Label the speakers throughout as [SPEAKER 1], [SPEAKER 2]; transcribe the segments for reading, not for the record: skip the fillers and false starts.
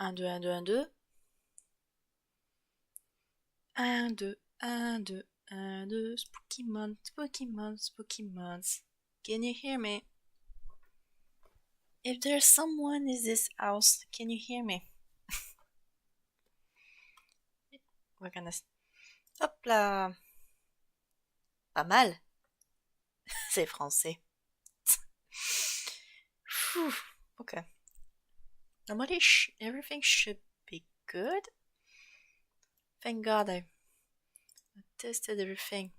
[SPEAKER 1] Un 2 1 2 1 2 1 2 1 2 1 2 Spooky Months. Can you hear me? If there's someone in this house, can you hear me? We're gonna... Hop là. Pas mal. C'est français. Phew. Okay. Normally everything should be good. Thank God I tested everything.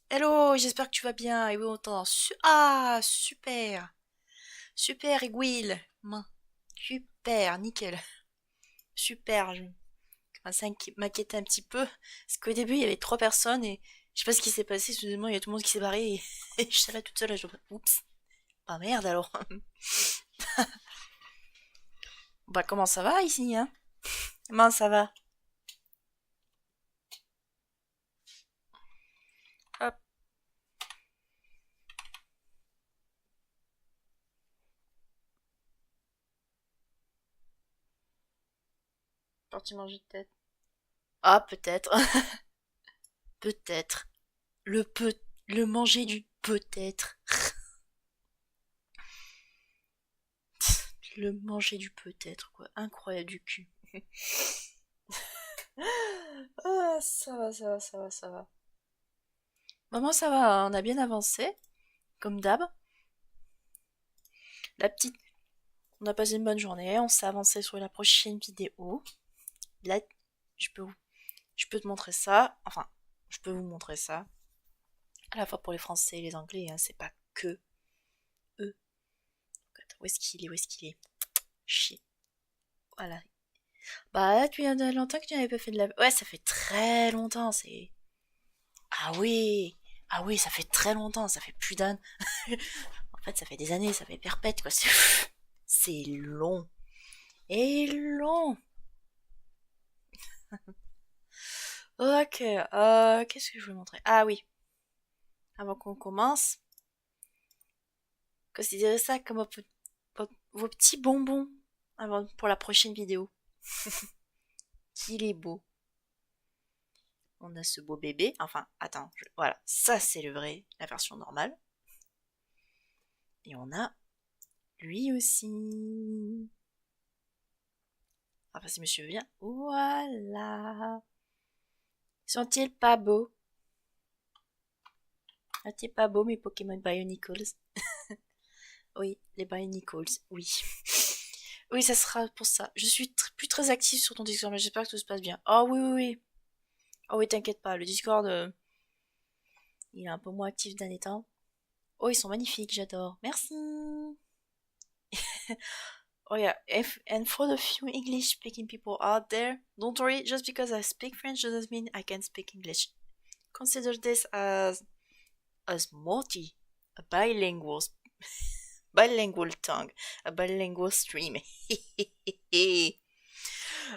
[SPEAKER 1] Hello, j'espère que tu vas bien. Et oui, on t'entend. Ah, super. Super, Will. Super, nickel. Super. Je commençais à m'inquiéter un petit peu. Parce qu'au début, il y avait 3 personnes et je sais pas ce qui s'est passé. Soudainement, il y a tout le monde qui s'est barré et, et je suis là toute seule. Et je... Oups. Ah merde alors. Bah, comment ça va ici, hein? Comment ça va? Hop. Parti manger de tête. Ah, peut-être. Peut-être. Le peut. Le manger du peut-être. Le manger du peut-être, quoi. Incroyable du cul. Ah, ça va. Maman, ça va, on a bien avancé, comme d'hab. La petite, on a passé une bonne journée, on s'est avancé sur la prochaine vidéo. Là, je peux te montrer ça. Enfin, je peux vous montrer ça. À la fois pour les Français et les Anglais, hein, c'est pas que eux. Attends, où est-ce qu'il est Chier. Voilà. Bah, depuis longtemps que tu n'avais pas fait de la... Ouais, ça fait très longtemps, c'est... Ah oui. Ah oui, ça fait très longtemps, ça fait plus d'un... En fait, ça fait des années, ça fait perpète, quoi. C'est long. Et long. Ok, qu'est-ce que je vais montrer? Ah oui, avant qu'on commence, considérez ça comme vos petits bonbons avant, pour la prochaine vidéo. Qu'il est beau. On a ce beau bébé. Enfin, attends, voilà, ça c'est le vrai, la version normale. Et on a lui aussi. Enfin, si monsieur veut bien. Voilà. Sont-ils pas beaux? Sont-ils pas beaux mes Pokémon Bionicles? Oui, les Bionicles, oui. Oui, ça sera pour ça. Je suis plus très active sur ton Discord, mais j'espère que tout se passe bien. Oh oui, oui, oui. Oh oui, t'inquiète pas, le Discord, il est un peu moins actif d'un temps. Oh, ils sont magnifiques, j'adore. Merci. Oh yeah, and for the few English speaking people out there, don't worry, just because I speak French doesn't mean I can speak English. Consider this as a bilingual, bilingual tongue, a bilingual stream.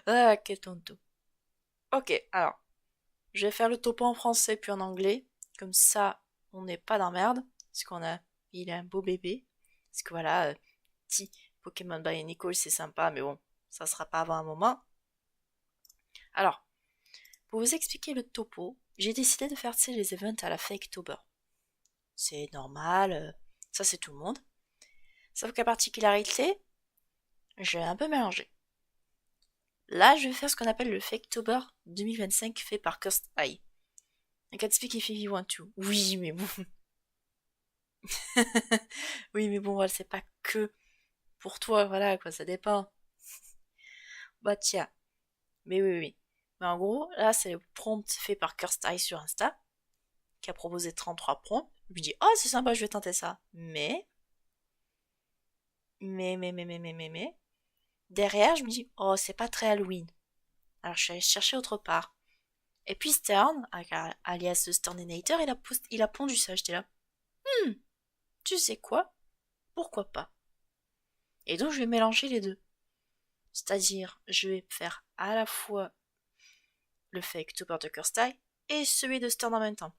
[SPEAKER 1] Ah, quel tonto. Ok, alors, je vais faire le topo en français puis en anglais. Comme ça, on n'est pas dans merde. Parce il est un beau bébé. Parce que voilà, petit Pokémon Bionicle, c'est sympa, mais bon, ça sera pas avant un moment. Alors, pour vous expliquer le topo, j'ai décidé de faire les events à la Faketober. C'est normal, ça c'est tout le monde. Sauf qu'à particularité, j'ai un peu mélangé. Là, je vais faire ce qu'on appelle le Faketober 2025 fait par Cursed Eye. I can speak if you want to. Oui, mais bon. Oui, mais bon, voilà, c'est pas que pour toi, voilà, quoi, ça dépend. Bah, tiens. Mais oui, oui. Mais en gros, là, c'est le prompt fait par Kirstyle sur Insta, qui a proposé 33 prompts. Je lui dis, oh, c'est sympa, je vais tenter ça. Mais, derrière, je me dis, oh, c'est pas très Halloween. Alors, je suis allée chercher autre part. Et puis Stern, alias The Sterninator, il a pondu ça. J'étais là, hmm, tu sais quoi? Pourquoi pas? Et donc, je vais mélanger les deux. C'est-à-dire, je vais faire à la fois le fake Tupper Tucker Style et celui de Stern en même temps.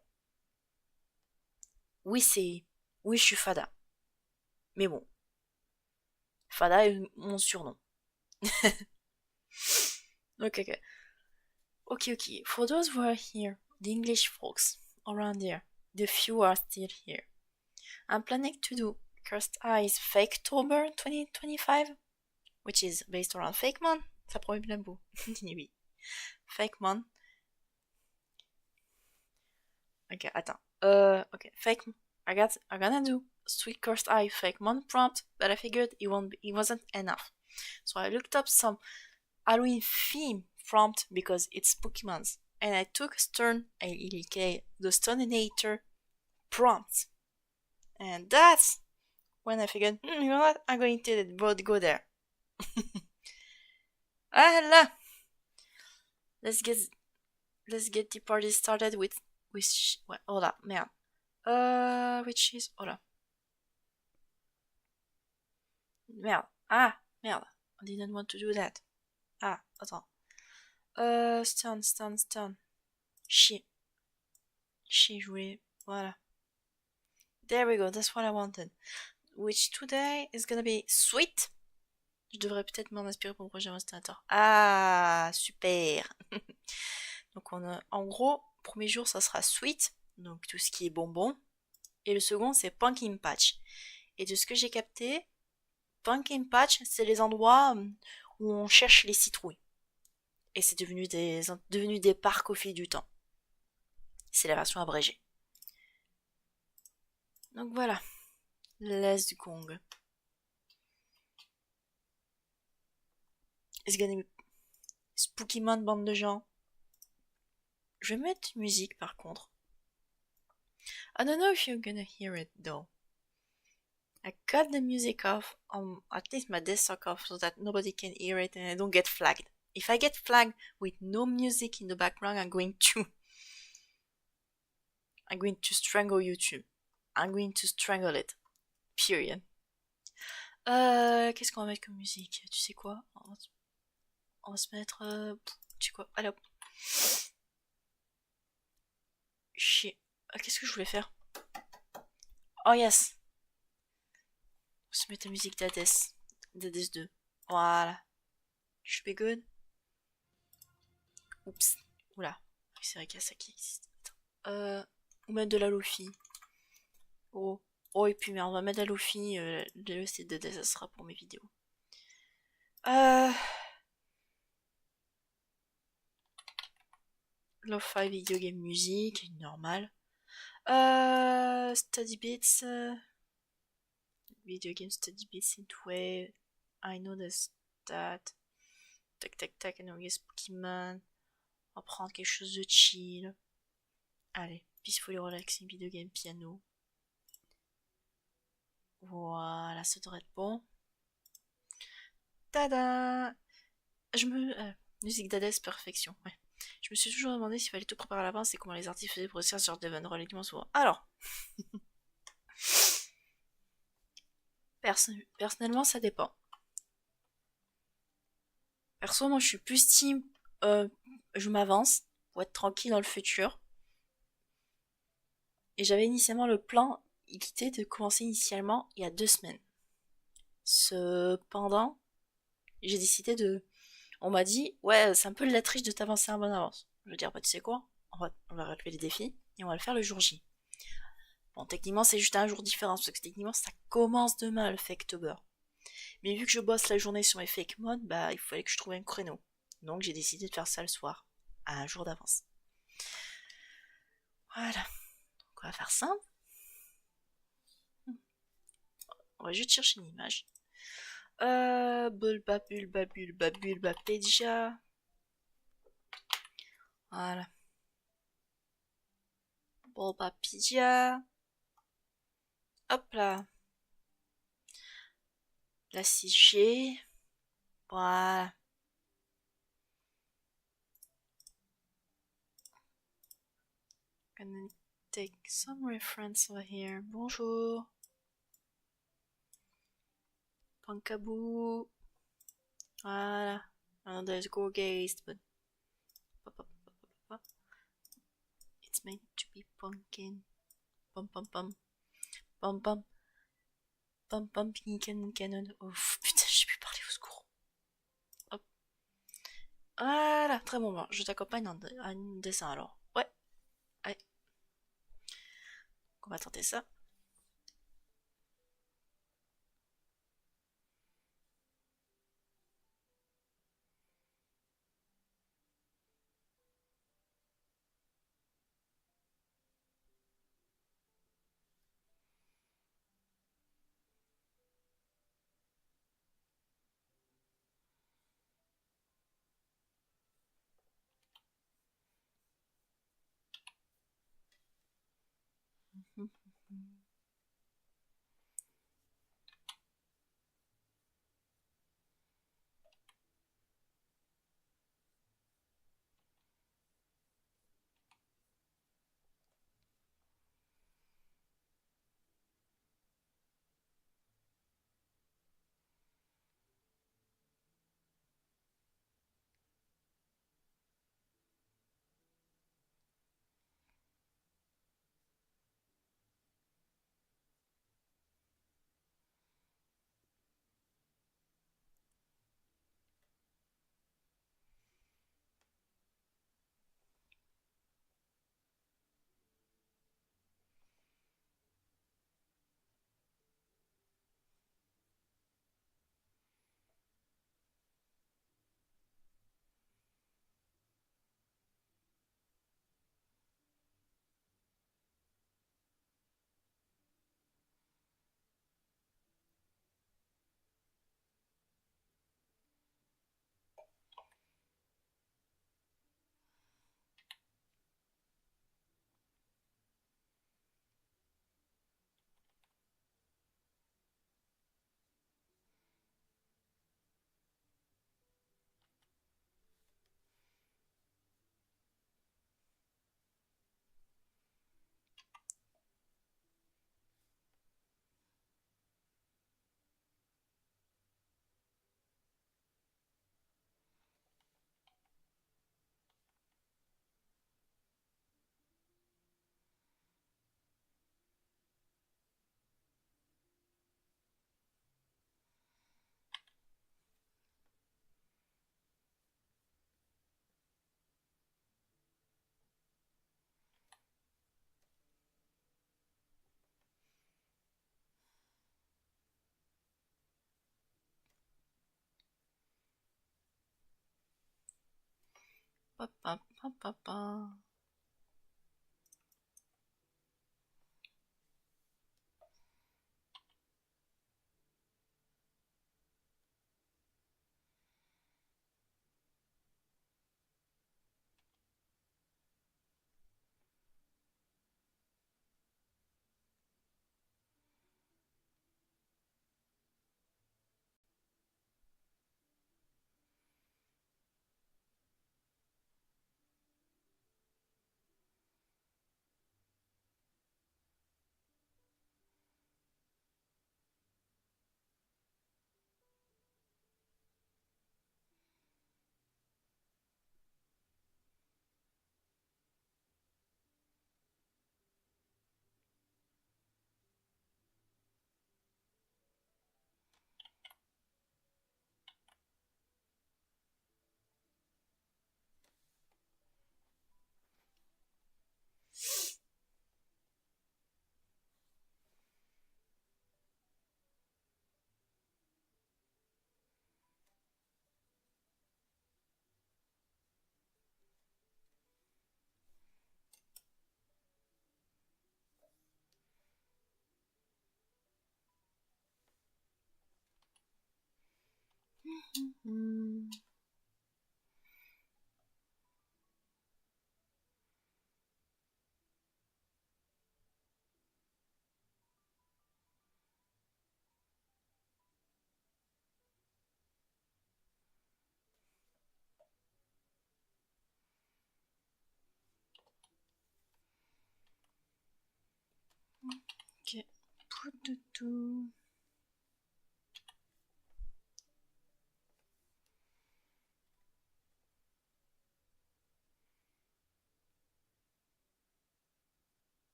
[SPEAKER 1] Oui, oui, je suis Fada. Mais bon, Fada est mon surnom. Okay. Okay. For those who are here, the English folks around here, the few are still here. I'm planning to do Cursed Eyes Faketober 2025, which is based around Fakemon. Ça promet bien beau. Oui. Fakemon. Okay, attends. Okay, Fake. I'm gonna do Sweet Cursed Eye Fakemon prompt, but I figured it wasn't enough. So I looked up some Halloween theme prompt because it's Pokemons, and I took Stern ALK, the Stoninator prompt, and that's when I figured, you know what, I'm going to go there. Hello. Let's get the party started with hold up, merde. Which is hold up. Merde. Ah, merde. I didn't want to do that. Ah, attends. Stun. Chier, je voulais. Voilà. There we go, that's what I wanted. Which today is gonna be sweet. Je devrais peut-être m'en inspirer pour le prochain installateur. Ah, super. Donc en gros, premier jour ça sera sweet, donc tout ce qui est bonbon. Et le second c'est pumpkin patch. Et de ce que j'ai capté, pumpkin patch c'est les endroits où on cherche les citrouilles. Et c'est devenu des parcs au fil du temps. C'est la version abrégée. Donc voilà. Let's go. It's gonna be Spooky Man, bande de gens. Je vais mettre musique par contre. I don't know if you're gonna hear it though. I cut the music off on at least my desktop off so that nobody can hear it and I don't get flagged. If I get flagged with no music in the background, I'm going to strangle YouTube. I'm going to strangle it. Period. Qu'est-ce qu'on va mettre comme musique? Tu sais quoi? On va se mettre... tu sais quoi? Allez hop. Chier. Qu'est-ce que je voulais faire? Oh yes. On se met la musique d'Hades. D'Hades 2. Voilà. Should be good. Oups. Oula. C'est vrai qu'il y a ça qui existe. Attends. On va mettre de la Lofi. Oh. Oh, et puis merde, on va mettre de la Lofi. Le site d'Hades, ça sera pour mes vidéos. Lo-fi video game music, normal. Study bits. Video game study bits in way. I know this that. Tac, I know yes Pokémon. On va prendre quelque chose de chill. Allez, peacefully relaxing video game piano. Voilà, ça devrait être bon. Tada! Musique d'Hades, perfection, ouais. Je me suis toujours demandé s'il fallait tout préparer à l'avance et comment les artistes faisaient pour réussir ce genre d'événement relativement souvent. Alors, personnellement, ça dépend. Perso, moi, je suis plus team, je m'avance pour être tranquille dans le futur. Et j'avais initialement le plan, il était de commencer initialement il y a 2 semaines. Cependant, j'ai décidé de... On m'a dit, ouais, c'est un peu de la triche de t'avancer en bonne avance. Je veux dire, bah tu sais quoi, on va relever les défis et on va le faire le jour J. Bon, techniquement, c'est juste un jour différent, parce que techniquement, ça commence demain, le Faketober. Mais vu que je bosse la journée sur mes fake modes, bah, il fallait que je trouve un créneau. Donc, j'ai décidé de faire ça le soir, à un jour d'avance. Voilà. Donc, on va faire simple. On va juste chercher une image. Bulbapédia. Voilà. Bulbapédia. Hop là. La 6G. Voilà. Gonna take some reference over here. Bonjour. Pankaboo. Voilà. There's Gorgeist, but it's meant to be pumpkin. Pum pum pum. Pum pum. Pum pum cannon. Oh putain, j'ai pu parler au secours. Hop. Voilà, très bon. Bon, je t'accompagne à un dessin alors. Ouais, allez, on va tenter ça. Hop, hop, hop, hop, hop. Hmm. Ok. Poutoutou.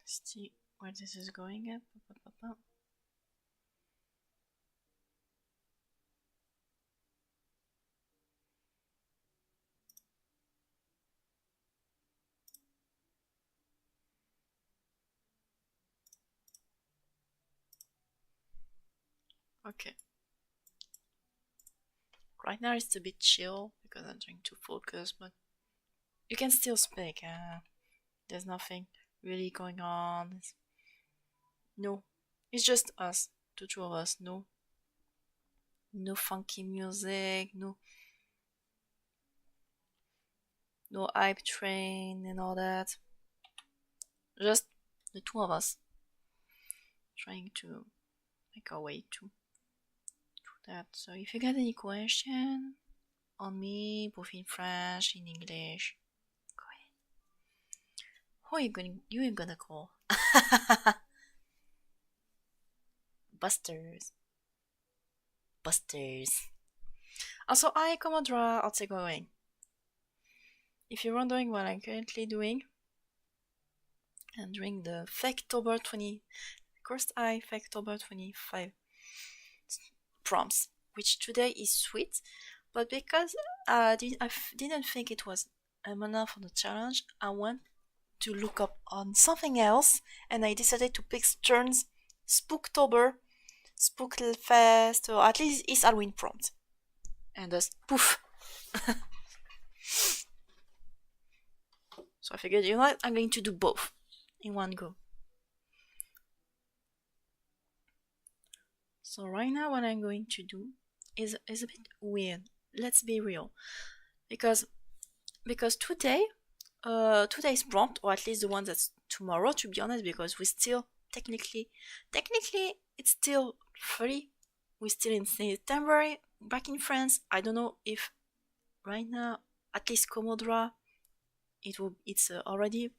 [SPEAKER 1] Let's see where this is going at. Okay. Right now it's a bit chill because I'm trying to focus, but you can still speak. There's nothing really going on. No, it's just us, the two of us. No, no funky music. No hype train and all that. Just the two of us trying to make our way to that. So if you got any question on me, both in French, in English, go ahead. Who are you gonna call? Busters. Busters. Also, hi Commodore, how's it going? If you're wondering what I'm currently doing, I'm doing the Faketober 20 First I Faketober 25 prompts, which today is sweet, but because I didn't think it was enough for the challenge, I went to look up on something else, and I decided to pick Stern's Spooktober, Spookfest, or at least it's Halloween prompt. And just poof. So I figured, you know what, I'm going to do both in one go. So right now what I'm going to do is a bit weird. Let's be real. Because today's prompt, or at least the one that's tomorrow, to be honest, because we still technically it's still free. We're still in September back in France. I don't know if right now, at least Commodore, it's already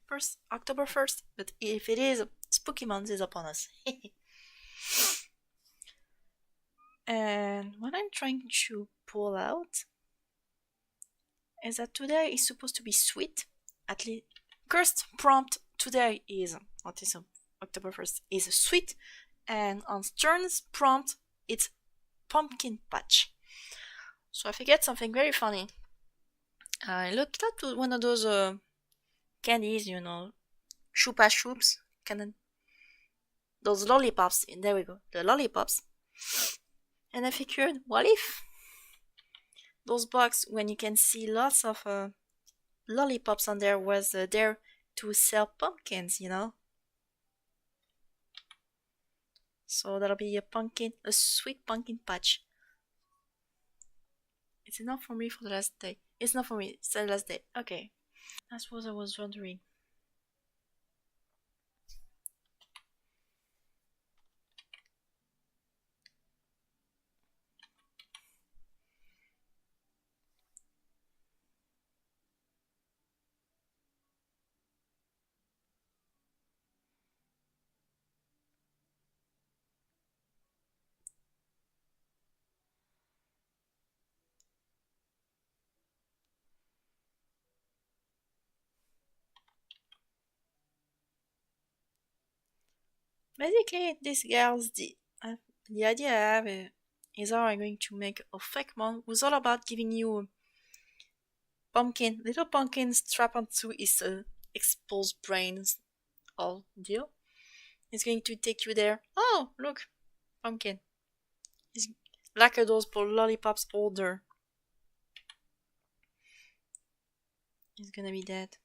[SPEAKER 1] October 1st, but if it is, Spooky Month is upon us. And what I'm trying to pull out is that today is supposed to be sweet. At least, first prompt today is what is October 1st is sweet, and on Stern's prompt it's pumpkin patch. So I forget something very funny. I looked at one of those candies, you know, Chupa Chups, those lollipops. There we go, the lollipops. And I figured, what if those box, when you can see lots of lollipops on there, was there to sell pumpkins, you know? So that'll be a sweet pumpkin patch. It's enough for me for the last day. It's not for me, it's the last day. Okay. That's what I was wondering. Basically, this girl's the idea I have is how I'm going to make a fake one who's all about giving you little pumpkin strap onto his exposed brains all deal. It's going to take you there. Oh, look, pumpkin. It's like those lollipops older. It's gonna be dead.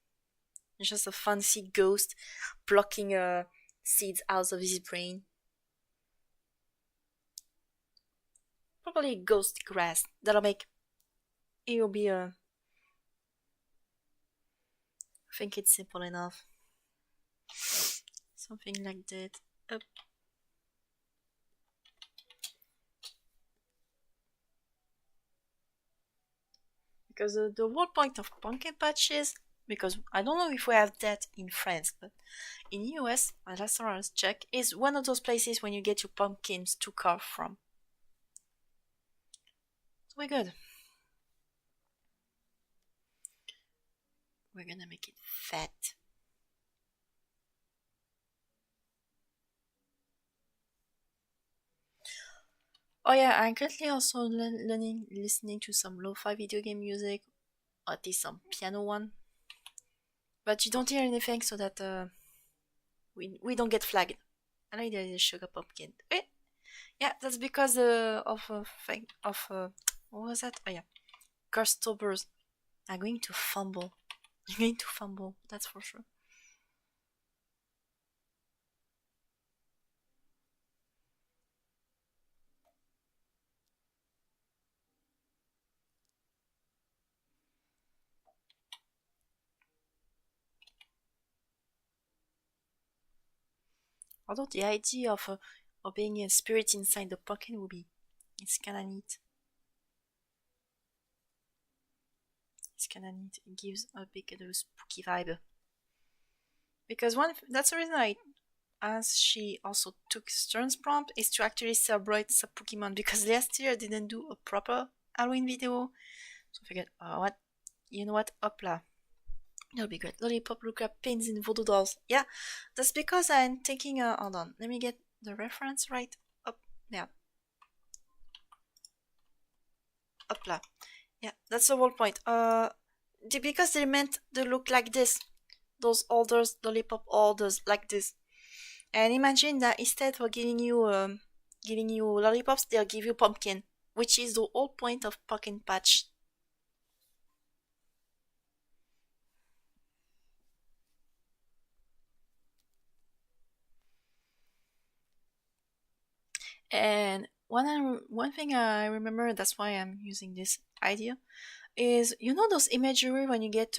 [SPEAKER 1] It's just a fancy ghost plucking seeds out of his brain. Probably ghost grass. That'll make it'll be a. I think it's simple enough. Something like that. Because the whole point of pumpkin patches, because I don't know if we have that in France, but in US, last time I was check, is one of those places when you get your pumpkins to carve from. So we're good. We're gonna make it fat. Oh yeah, I'm currently also learning, listening to some lo-fi video game music, or at least some piano one. But you don't hear anything, so that we don't get flagged. I know there is a sugar pumpkin. Eh? Yeah, that's because of a thing of what was that? Oh yeah, Karstobers are going to fumble. You're going to fumble. That's for sure. Although the idea of being a spirit inside the pocket would be, it's kind of neat. It's kind of neat. It gives a big spooky vibe. Because that's the reason I, as she also took Stern's prompt, is to actually celebrate some Pokemon. Because last year I didn't do a proper Halloween video, so I figured, oh what, you know what, Hopla. That'll be great. Lollipop look up pins in voodoo dolls. Yeah, that's because I'm thinking. Hold on, let me get the reference right. Up, yeah, upla. Yeah, that's the whole point. Because they meant to look like this. Those orders, lollipop orders, like this. And imagine that instead of giving you lollipops, they'll give you pumpkin, which is the whole point of pumpkin patch. And one thing I remember, that's why I'm using this idea, is those imagery when you get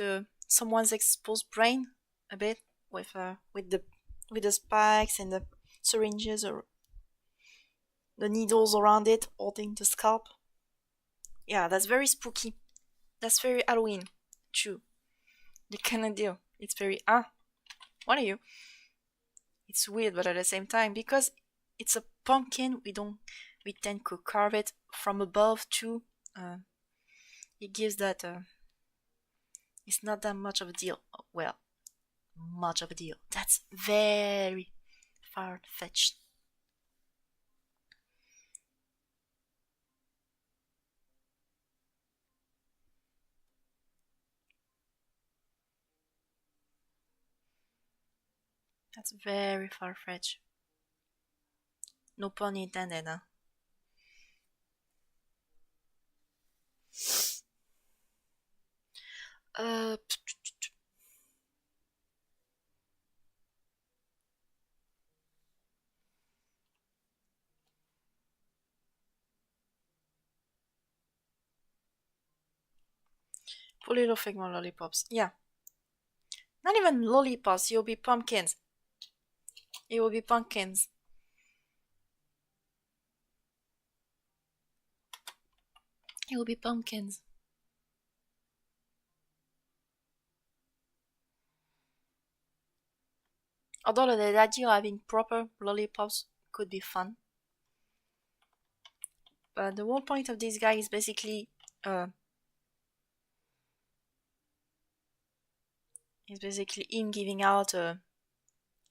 [SPEAKER 1] someone's exposed brain a bit with the spikes and the syringes or the needles around it holding the scalp. Yeah, that's very spooky. That's very Halloween. True. The kind of deal. It's very what are you? It's weird, but at the same time, because it's a pumpkin, we tend to carve it from above too. Uh, it gives that it's not that much of a deal. Well, much of a deal. That's very far fetched. That's very far fetched. No pun intended, huh? Uh, Poor little Figma lollipops. Yeah. Not even lollipops, you'll be pumpkins. It will be pumpkins. It will be pumpkins. Although the idea of having proper lollipops could be fun. But the whole point of this guy is basically uh him giving out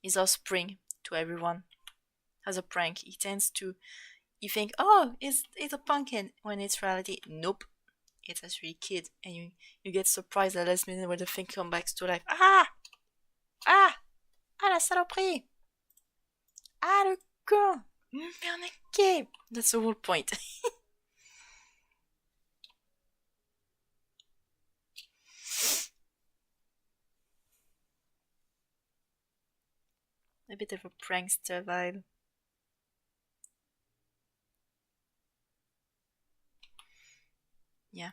[SPEAKER 1] his offspring to everyone as a prank. He tends to you think, oh, it's a pumpkin, when it's reality, nope, it's actually a kid, and you get surprised at the last minute when the thing comes back to life. Ah ah la saloperie, le con, me. That's the whole point. A bit of a prankster vibe. Yeah.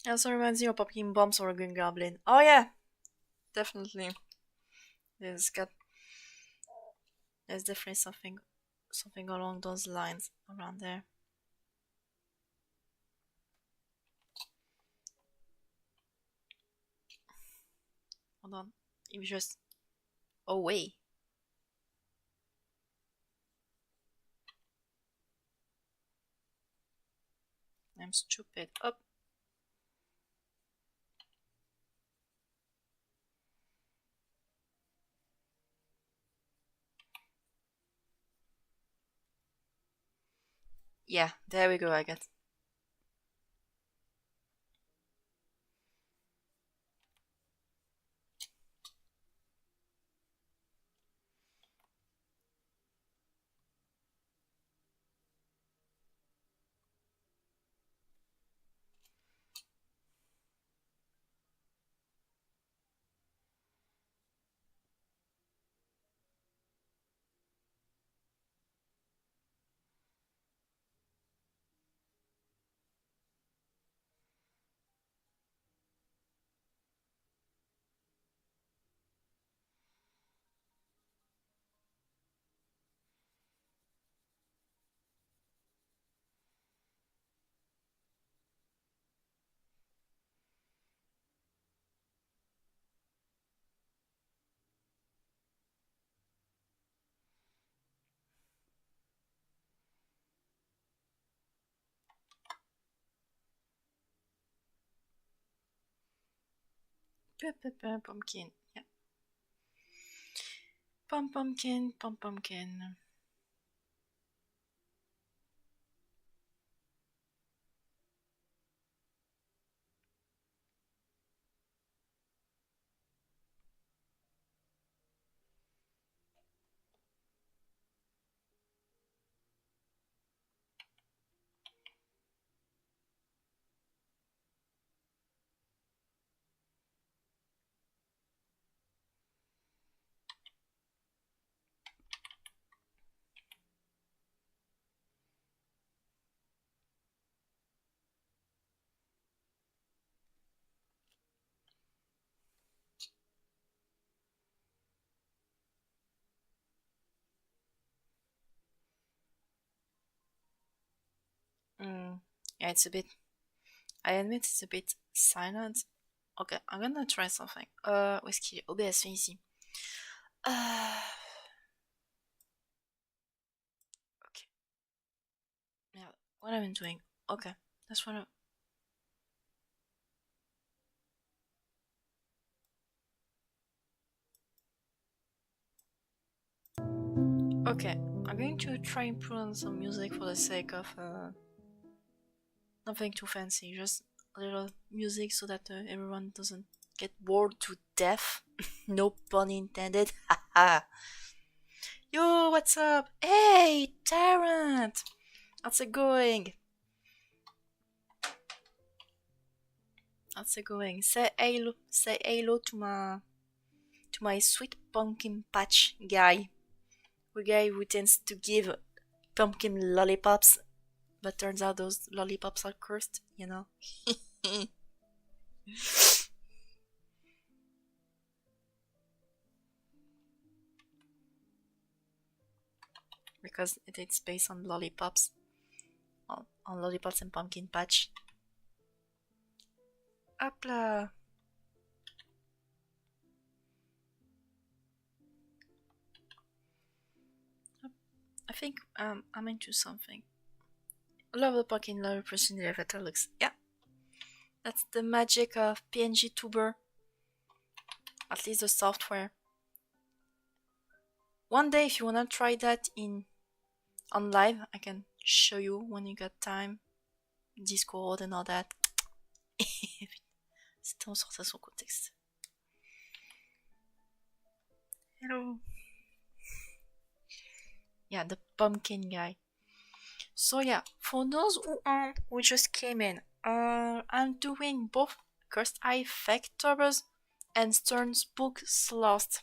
[SPEAKER 1] It also reminds me of Pumpkin Bombs or a Green Goblin. Oh yeah, definitely. There's got there's definitely something along those lines around there. Hold on. You just away. I'm stupid. Up. Yeah, there we go, I guess. Pumpkin. Yeah. Pumpkin. Mm. Yeah, it's a bit. I admit it's a bit silent. Okay, I'm gonna try something. Où est-ce qu'il est? OBS, viens ici. Ok. Merde, what am I doing? Okay, that's what I... Okay, I'm going to try and put on some music for the sake of nothing too fancy, just a little music so that everyone doesn't get bored to death. No pun intended. Haha. Yo, what's up? Hey, Tarrant! How's it going? How's it going? Say hello to my sweet pumpkin patch guy. The guy who tends to give pumpkin lollipops, but turns out those lollipops are cursed, you know? Because it's based on lollipops. On lollipops and pumpkin patch. Hop là! I think I'm into something. Love the pumpkin love person in the avatar looks. Yeah. That's the magic of PNG Tuber. At least the software. One day if you wanna try that on live, I can show you when you got time. Discord and all that. C'était on sort ça son contexte. Hello. Yeah, the pumpkin guy. So yeah, for those who just came in, I'm doing both Cursed Eye Faketobers and Stern Spook's Lost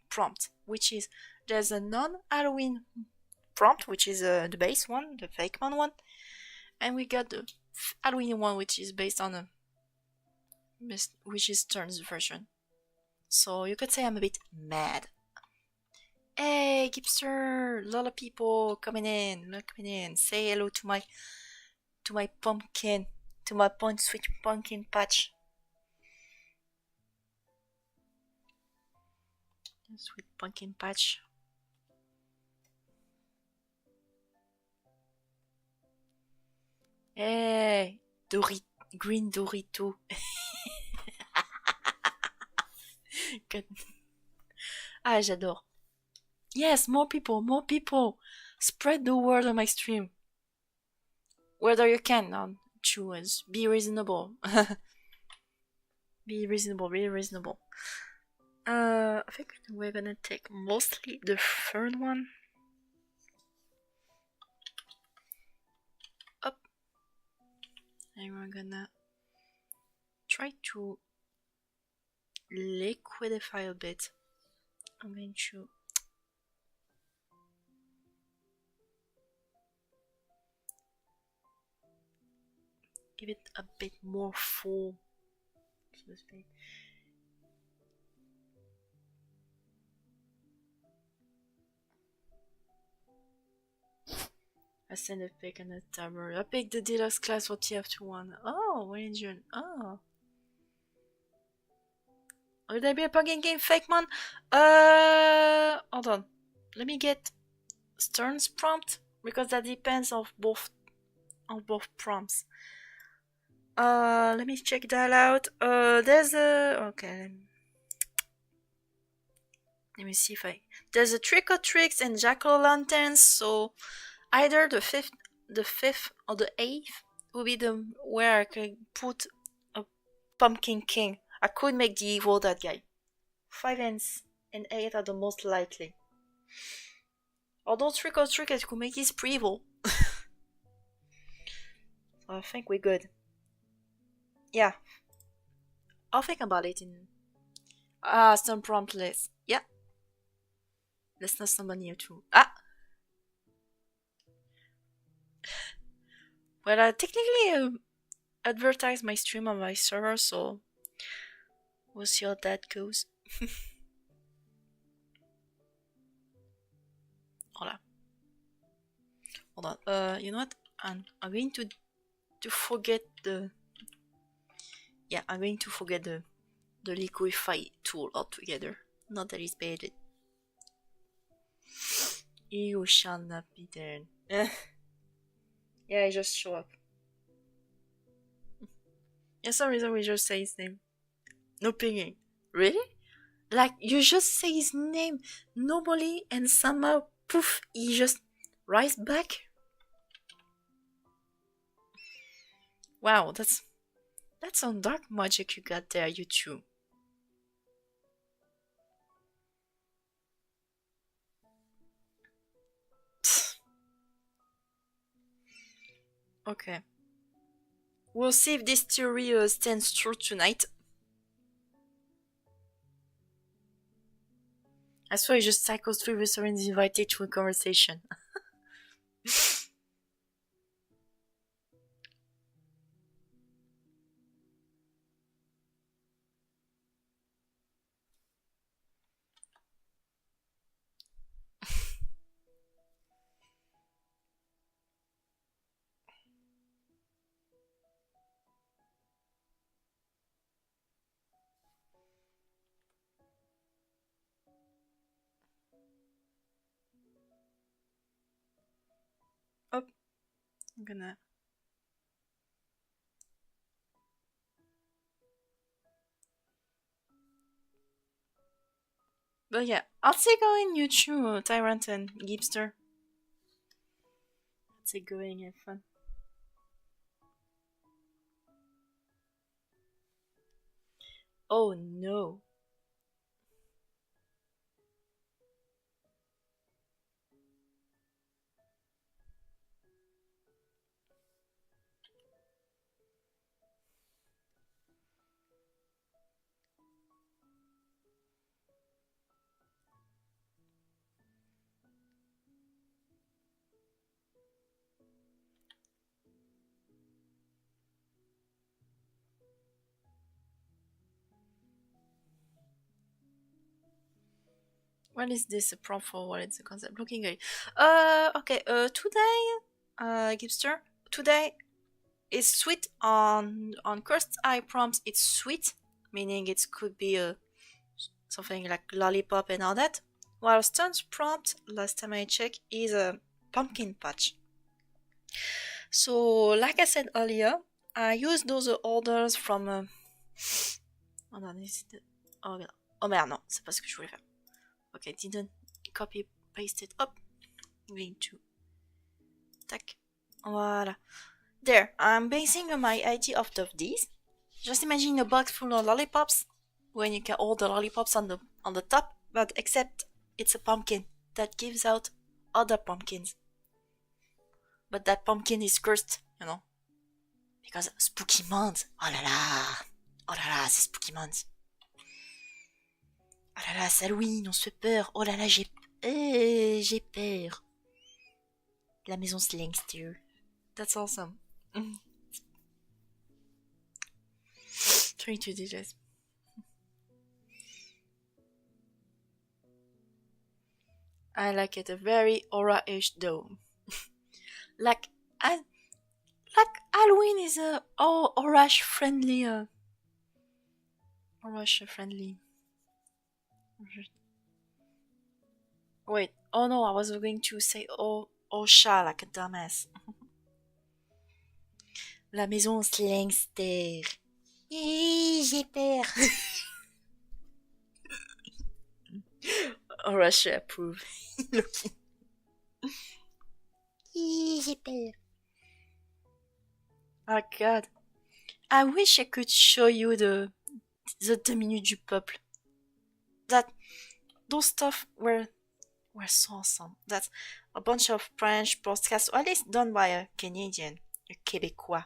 [SPEAKER 1] prompt, which is there's a non-Halloween prompt, which is the base one, the fake one, and we got the Halloween one, which is based on which is Stern's version. So you could say I'm a bit mad. Hey, Gipster! A lot of people coming in. Say hello to my pumpkin, to my sweet pumpkin patch. Sweet pumpkin patch. Hey, green Dorito. Ah, j'adore. Yes, more people. Spread the word on my stream. Whether you can, choose. Be reasonable. Be reasonable. I think we're gonna take mostly the third one. Up. And we're gonna try to liquidify a bit. I'm going to give it a bit more full, so to speak. I send a pic on the tablet. I picked the deluxe class for TF21. Oh, when in June. Oh. Will there be a pumpkin game fake man? Hold on. Let me get Stern's prompt because that depends on both prompts. Let me check that out. There's a okay. Let me see if there's a trick or tricks and jack-o'-lanterns. So either the fifth or the eighth will be the where I can put a pumpkin king. I could make the evil that guy. 5 and 8 are the most likely. Although trick or trick, I could make his pre-evil. So I think we're good. Yeah. I'll think about it in some prompt list. Yeah. Let's not somebody here too. Well, I technically advertise my stream on my server, so we'll see how that goes. Hold on. You know what? I'm going to forget the. Yeah, I'm going to forget the liquify tool altogether. Not that it's bad. You shall not be there. Yeah, I just show up. Yeah, some reason we just say his name. No pinging. Really? Like, you just say his name normally and somehow, poof, he just rise back? Wow, that's some dark magic you got there, you two. Okay. We'll see if this theory stands true tonight. I swear he just cycles through restaurants invited to a conversation. Oh, I'm gonna. But yeah, I'll take going you two, Tyrant and Gipster. I'll take going and fun. Oh no. What is this? A prompt for what is the concept? Looking good. Okay. Today, Gipster. Today is sweet on cursed eye prompts. It's sweet, meaning it could be something like lollipop and all that. While stunt prompt, last time I checked, is a pumpkin patch. So, like I said earlier, I use those orders from. Oh non, oh, oh merde, non, c'est pas ce que je voulais faire. Okay, didn't copy paste it up. I'm going to. Tac. Voilà. There, I'm basing my idea off of these. Just imagine a box full of lollipops, when you can order lollipops on the top, but except it's a pumpkin that gives out other pumpkins. But that pumpkin is cursed, because spooky month. Oh là là, oh là là, c'est spooky month. Oh là là, c'est Halloween, on se fait peur. Oh là là, j'ai peur. La maison Slangster. That's awesome. Trying to digest. I like it a very aura-ish though. like Halloween is a orange friendly. Orange friendly. Wait. Oh no, I was going to say Osha like a dumbass. La maison Slangster. J'ai peur. Orange approve. Looking. J'ai peur. Oh god. I wish I could show you the 2 minutes du peuple. Those stuff were so awesome. That's a bunch of French podcasts, or at least done by a Canadian, a Québécois.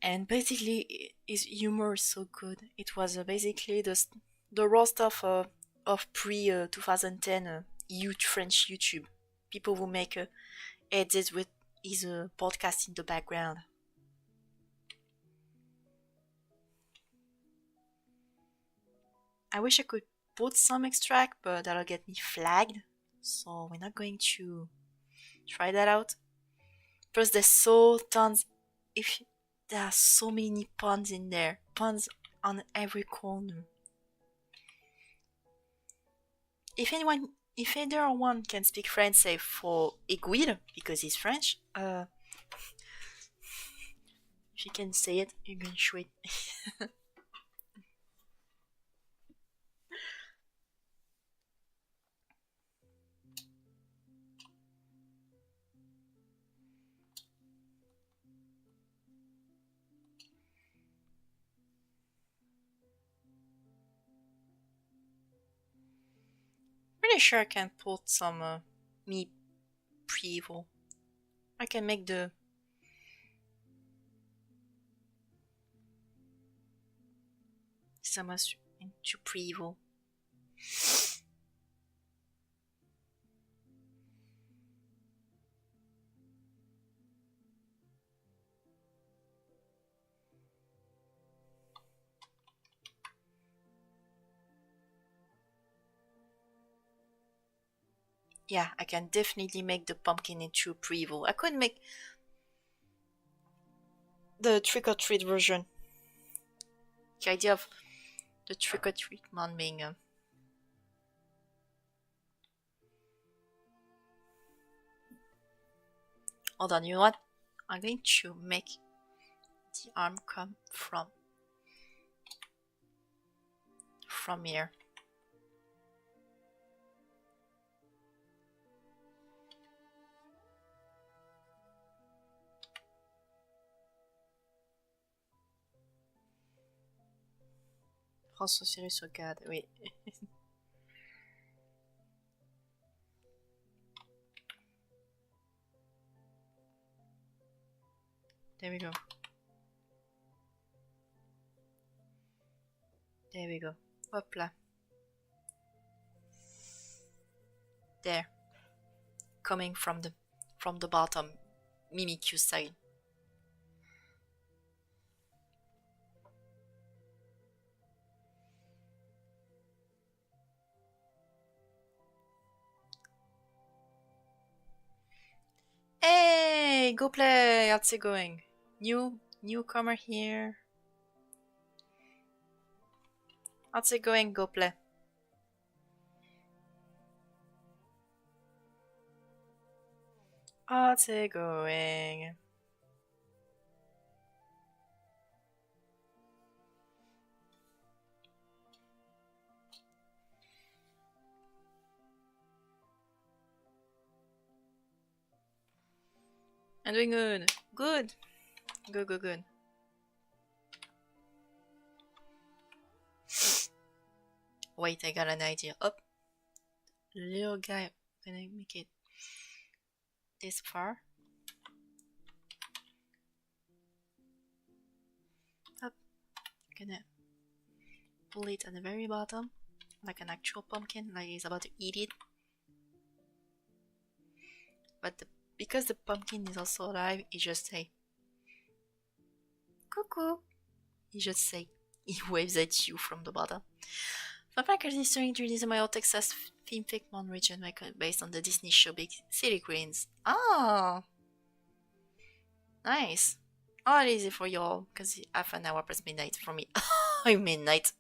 [SPEAKER 1] And basically, his humor is so good. It was basically the raw stuff of pre 2010 French YouTube. People who make edits with his podcast in the background. I wish I could put some extract, but that'll get me flagged. So we're not going to try that out. Plus, there are so many puns in there, puns on every corner. If either one can speak French, say for aiguille, because he's French, if you can say it, you can show it. Pretty sure I can put some me pre-evil. I can make the Samus into pre-evil. Yeah, I can definitely make the pumpkin into pre-evil. I could make the trick-or-treat version. The idea of the trick-or-treat man being Hold on, you know what? I'm going to make the arm come from here. François Cyrus regarde, oui. There we go. There we go. Hop là. There. Coming from the bottom. Mimikyu style. Hey, go play. How's it going? Newcomer here. How's it going? Go play. How's it going? I'm doing good. Good. Good, good, good. Wait, I got an idea. Up. Little guy. Gonna make it this far. Up. Gonna pull it at the very bottom. Like an actual pumpkin. Like he's about to eat it. But because the pumpkin is also alive, he just say, cuckoo. He just say, he waves at you from the bottom. Vampire is introduced in my old Texas theme Mon region based on the Disney show Big City Queens. Ah, nice. All easy for y'all, because half an hour past midnight for me. Midnight.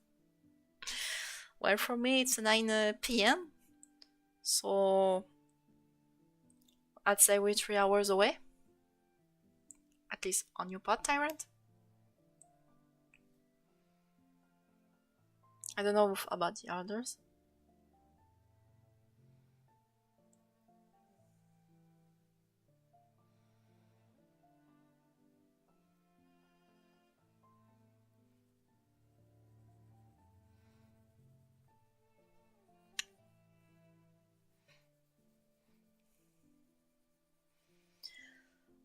[SPEAKER 1] Well, for me it's 9 p.m. So I'd say we're 3 hours away. At least on your pod, Tyrant. I don't know about the others.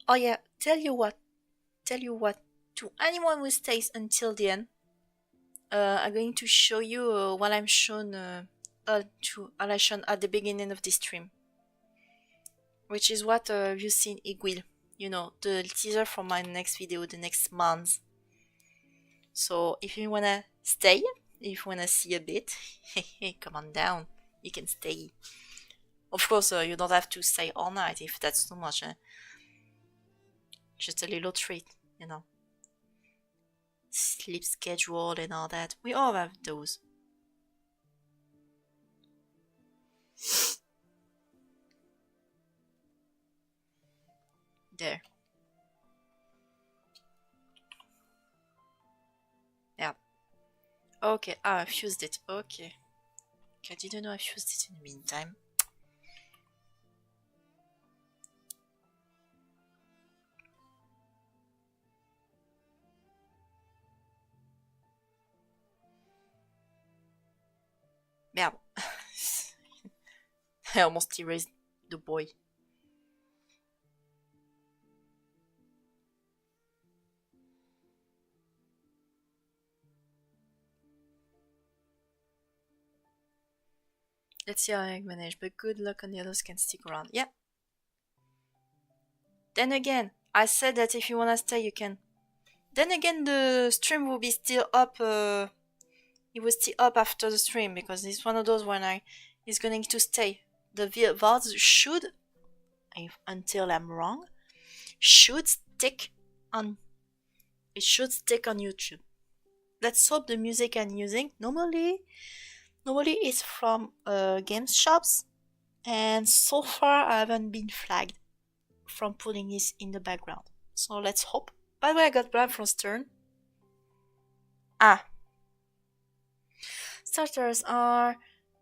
[SPEAKER 1] Oh yeah, tell you what. To anyone who stays until the end, I'm going to show you what I'm shown I shown at the beginning of this stream, which is what you've seen Igwil. You know, the teaser for my next video, the next month. So if you wanna stay, if you wanna see a bit, come on down. You can stay. Of course, you don't have to stay all night if that's too much. Just a little treat, you know. Sleep schedule and all that. We all have those. There. Yeah. Okay, I fused it. Okay. I didn't know I fused it in the meantime. Merde. I almost erased the boy. Let's see how I manage, but good luck on the others can stick around. Yeah. Then again, I said that if you wanna stay, you can. Then again, the stream will be still up. It was still up after the stream because it's one of those when is going to stay. The VODs should, until I'm wrong, should stick on. It should stick on YouTube. Let's hope the music I'm using normally it's from games shops, and so far I haven't been flagged from putting this in the background. So let's hope. By the way, I got Bram from Stern. Starters are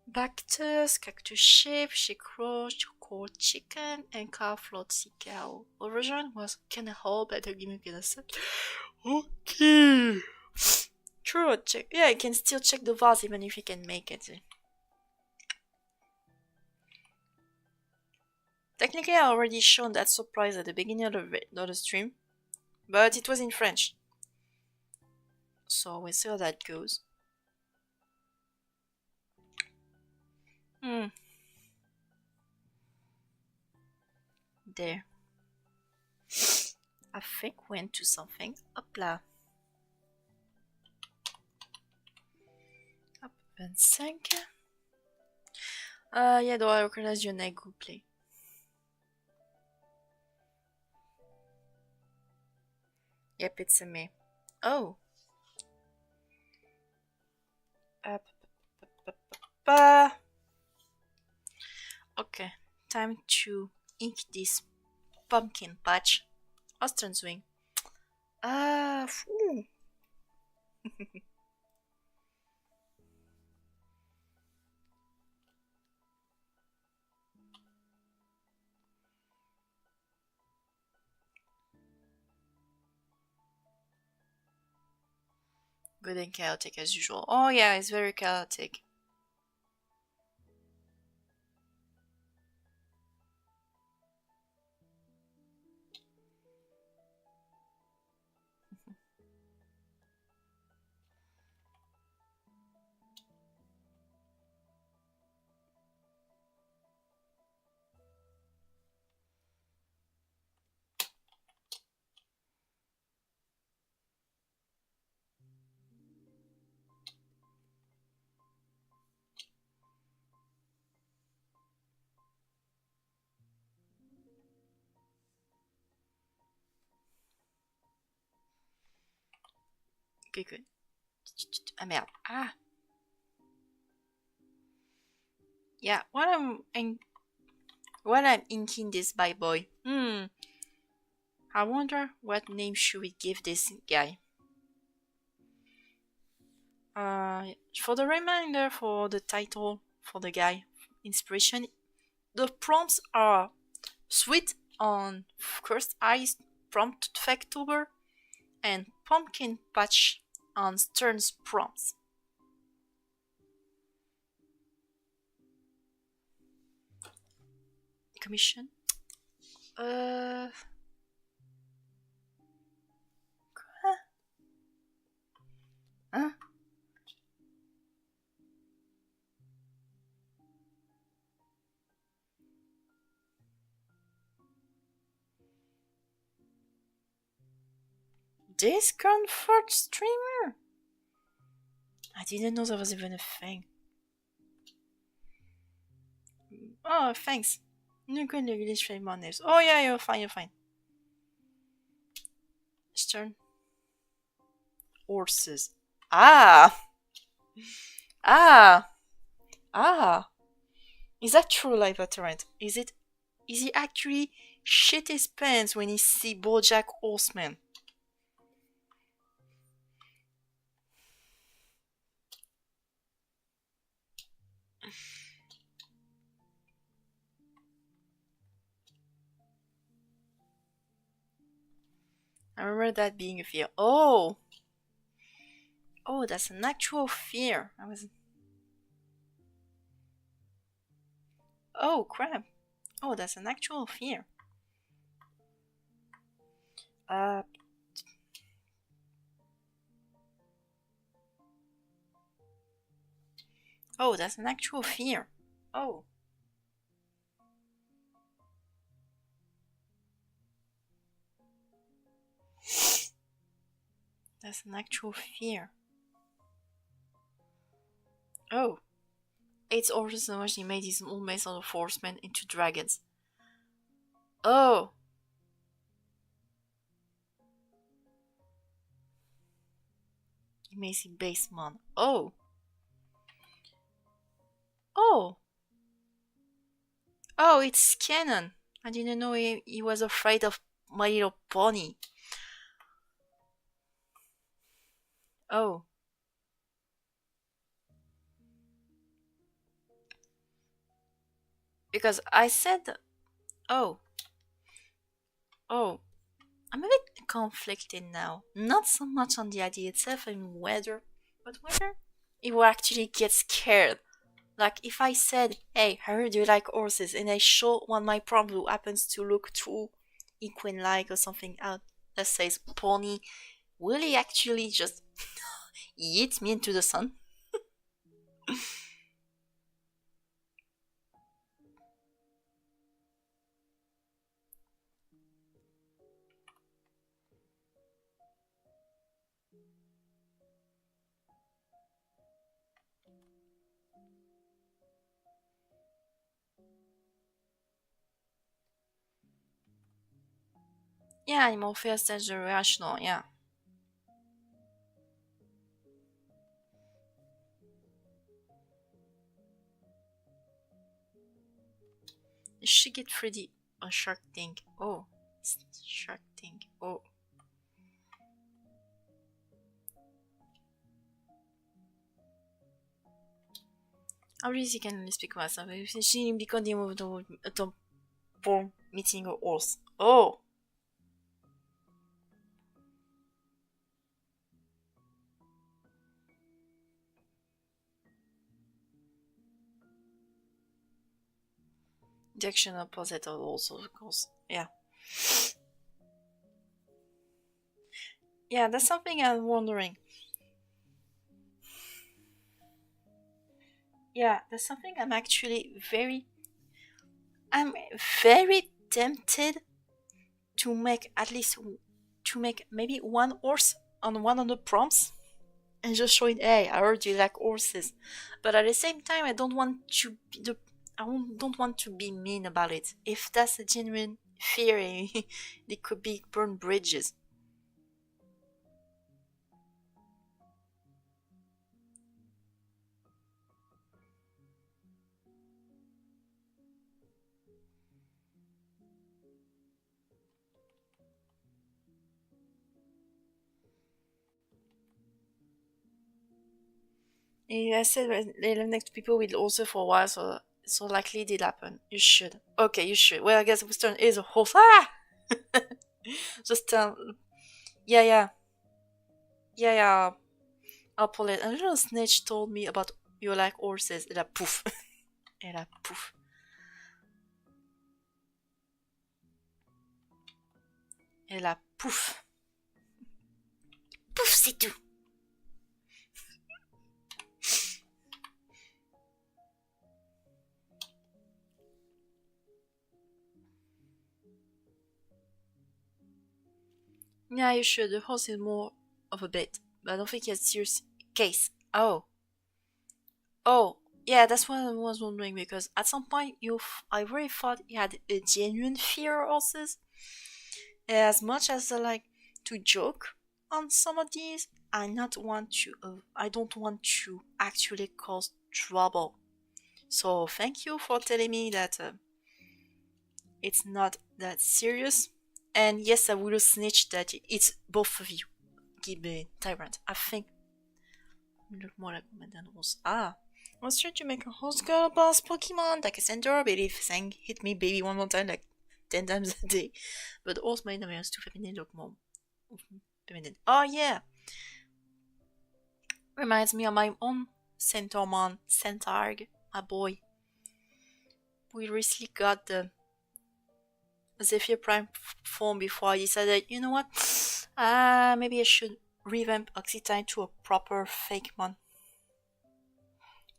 [SPEAKER 1] Bactus, Cactus Sheep, Shikro, Cold Chicken, and Cow Floatsy Cow. The version was kinda whole, but the gimmick is set. Okay. True, check. Yeah, you can still check the VODs even if you can make it. Technically, I already shown that surprise at the beginning of the stream, but it was in French. So we'll see how that goes. There. I think we went to something. Hop là. Hop, 25. Yeah, though I recognize your name, go play. Yep, it's a me. Oh. Uh, okay, time to ink this pumpkin patch. Austrian swing. Phew. Good and chaotic as usual. Oh yeah, it's very chaotic. Okay, good. Ah merde. Ah. Yeah, while I'm inking this by boy. I wonder what name should we give this guy. For the reminder for the title for the guy, inspiration, the prompts are Sweet on Cursed Eyes prompt Faketober and Pumpkin Patch on Stern's prompts. Commission. Huh? Huh? This comfort streamer? I didn't know there was even a thing. Oh, thanks. You can release my names. Oh yeah, you're fine, you're fine. Stern. Horses. Ah! Ah! Ah! Is that true, Live Torrent? Is he actually shit his pants when he see BoJack Horseman? I remember that being a fear. Oh! Oh, that's an actual fear. I was. Oh, crap. Oh, that's an actual fear. Uh. Oh, that's an actual fear. Oh. That's an actual fear. Oh. It's also so much he made his own mace of horsemen into dragons. Oh. He makes him baseman. Oh. Oh. Oh, it's canon. I didn't know he was afraid of My Little Pony. Oh. Because I said, oh. Oh. I'm a bit conflicted now. Not so much on the idea itself and whether, but whether he will actually get scared. Like if I said, hey, I heard you like horses, and I show one my prompt who happens to look too equine like or something out that says pony, will he actually just yeet me into the sun? Yeah, animal fears that's irrational, yeah. You should get 3D a shark thing. Oh, shark thing. Oh. Obviously, you can only speak about something. She become the for meeting a horse. Oh. The action opposite also, of course. Yeah. Yeah, that's something I'm wondering. Yeah, that's something I'm very tempted to make at least to make maybe one horse on one of the prompts and just show it. Hey, I heard you like horses, but at the same time, I don't want to be don't want to be mean about it. If that's a genuine fear, they could be burn bridges. I said they live next to people with ulcer for a while, so likely it did happen. You should. Okay, you should. Well, I guess Western is a horse. Ah! Just yeah, yeah, yeah, yeah. I'll pull it. A little snitch told me about you like horses. Et là, pouf. Et là, pouf. Et là, pouf. Pouf, c'est tout. Yeah, you should. The horse is more of a bit, but I don't think he has a serious case. Oh. Oh. Yeah, that's what I was wondering because at some point I really thought he had a genuine fear of horses. As much as I like to joke on some of these, I don't want to actually cause trouble. So thank you for telling me that it's not that serious. And yes, I will snitch that it's both of you. Give a tyrant. I think. Look more like woman than horse. Ah. I was trying to make a horse girl boss Pokemon like a center baby saying hit me baby one more time like 10 times a day. But horse made appearance too feminine look more feminine. Oh yeah. Reminds me of my own Centormon, Centarg, my boy. We recently got the Zephyr Prime form before I decided, you know what? Maybe I should revamp Occitine to a proper fake mon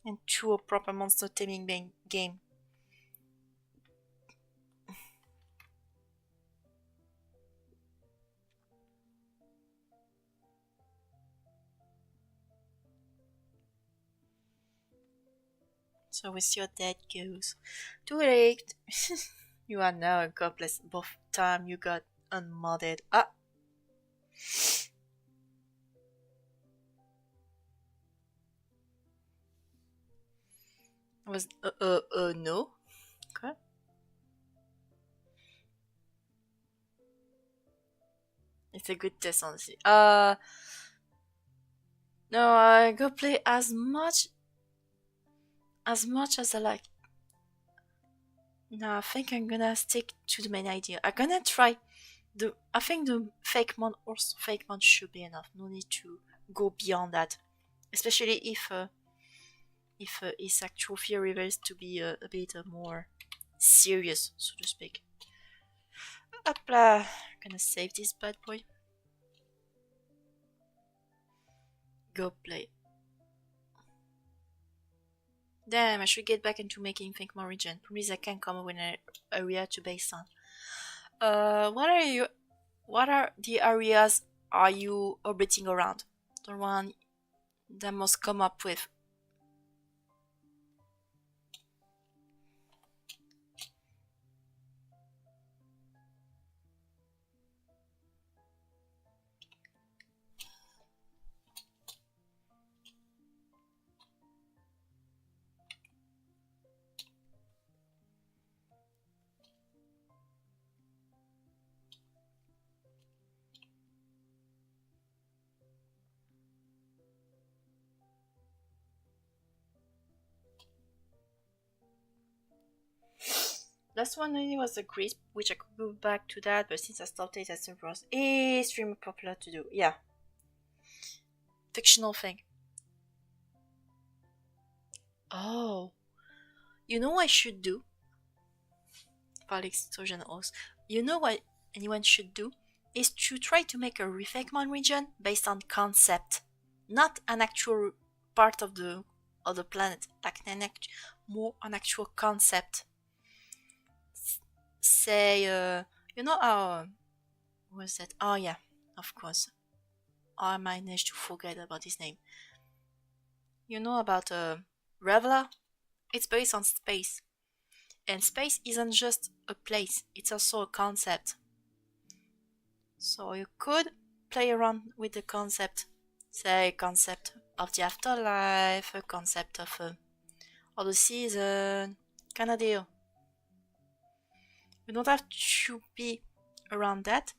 [SPEAKER 1] and to a proper monster taming game. So we'll see how that goes. Too late. You are now a godless both time you got unmodded. Ah! Was no? Okay. It's a good test, honestly. No, I go play as I like. No, I think I'm gonna stick to the main idea. I'm gonna try I think the fake mon or fake mon should be enough. No need to go beyond that, especially if his actual fear reveals to be a bit more serious, so to speak. Hop là, gonna save this bad boy. Go play. Damn, I should get back into making think more region. Promise I can come up with an area to base on. What are the areas are you orbiting around? The one that must come up with. Last one really was the crisp, which I could go back to that, but since I stopped it, it was extremely popular to do. Yeah. Fictional thing. Oh. You know what I should do? Alex Stojan host. You know what anyone should do? Is to try to make a Refakemon region based on concept. Not an actual part of the planet, like more an actual concept. Say, you know how was that? Oh yeah, of course. I managed to forget about his name. You know about Revla? It's based on space, and space isn't just a place; it's also a concept. So you could play around with the concept, say concept of the afterlife, a concept of the season, kind of deal. You don't have to be around that,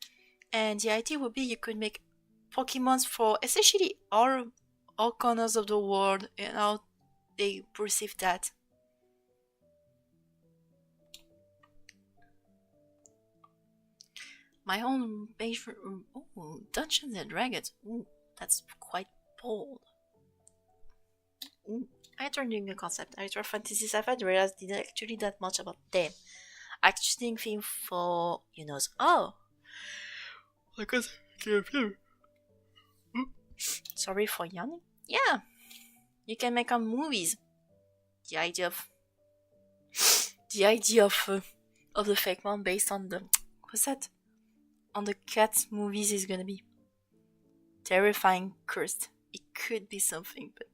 [SPEAKER 1] and the idea would be you could make Pokemons for essentially all corners of the world and how they perceive that. My own favorite. Ooh, Dungeons and Dragons. Ooh, that's quite bold. Ooh, I turned in the concept. I tried fantasy sci-fi. I realized didn't actually that much about them. Acting theme for oh, because sorry for yawning. Yeah, you can make on movies. The idea of of the fake one based on the what's that? On the cat movies is gonna be terrifying cursed. It could be something, but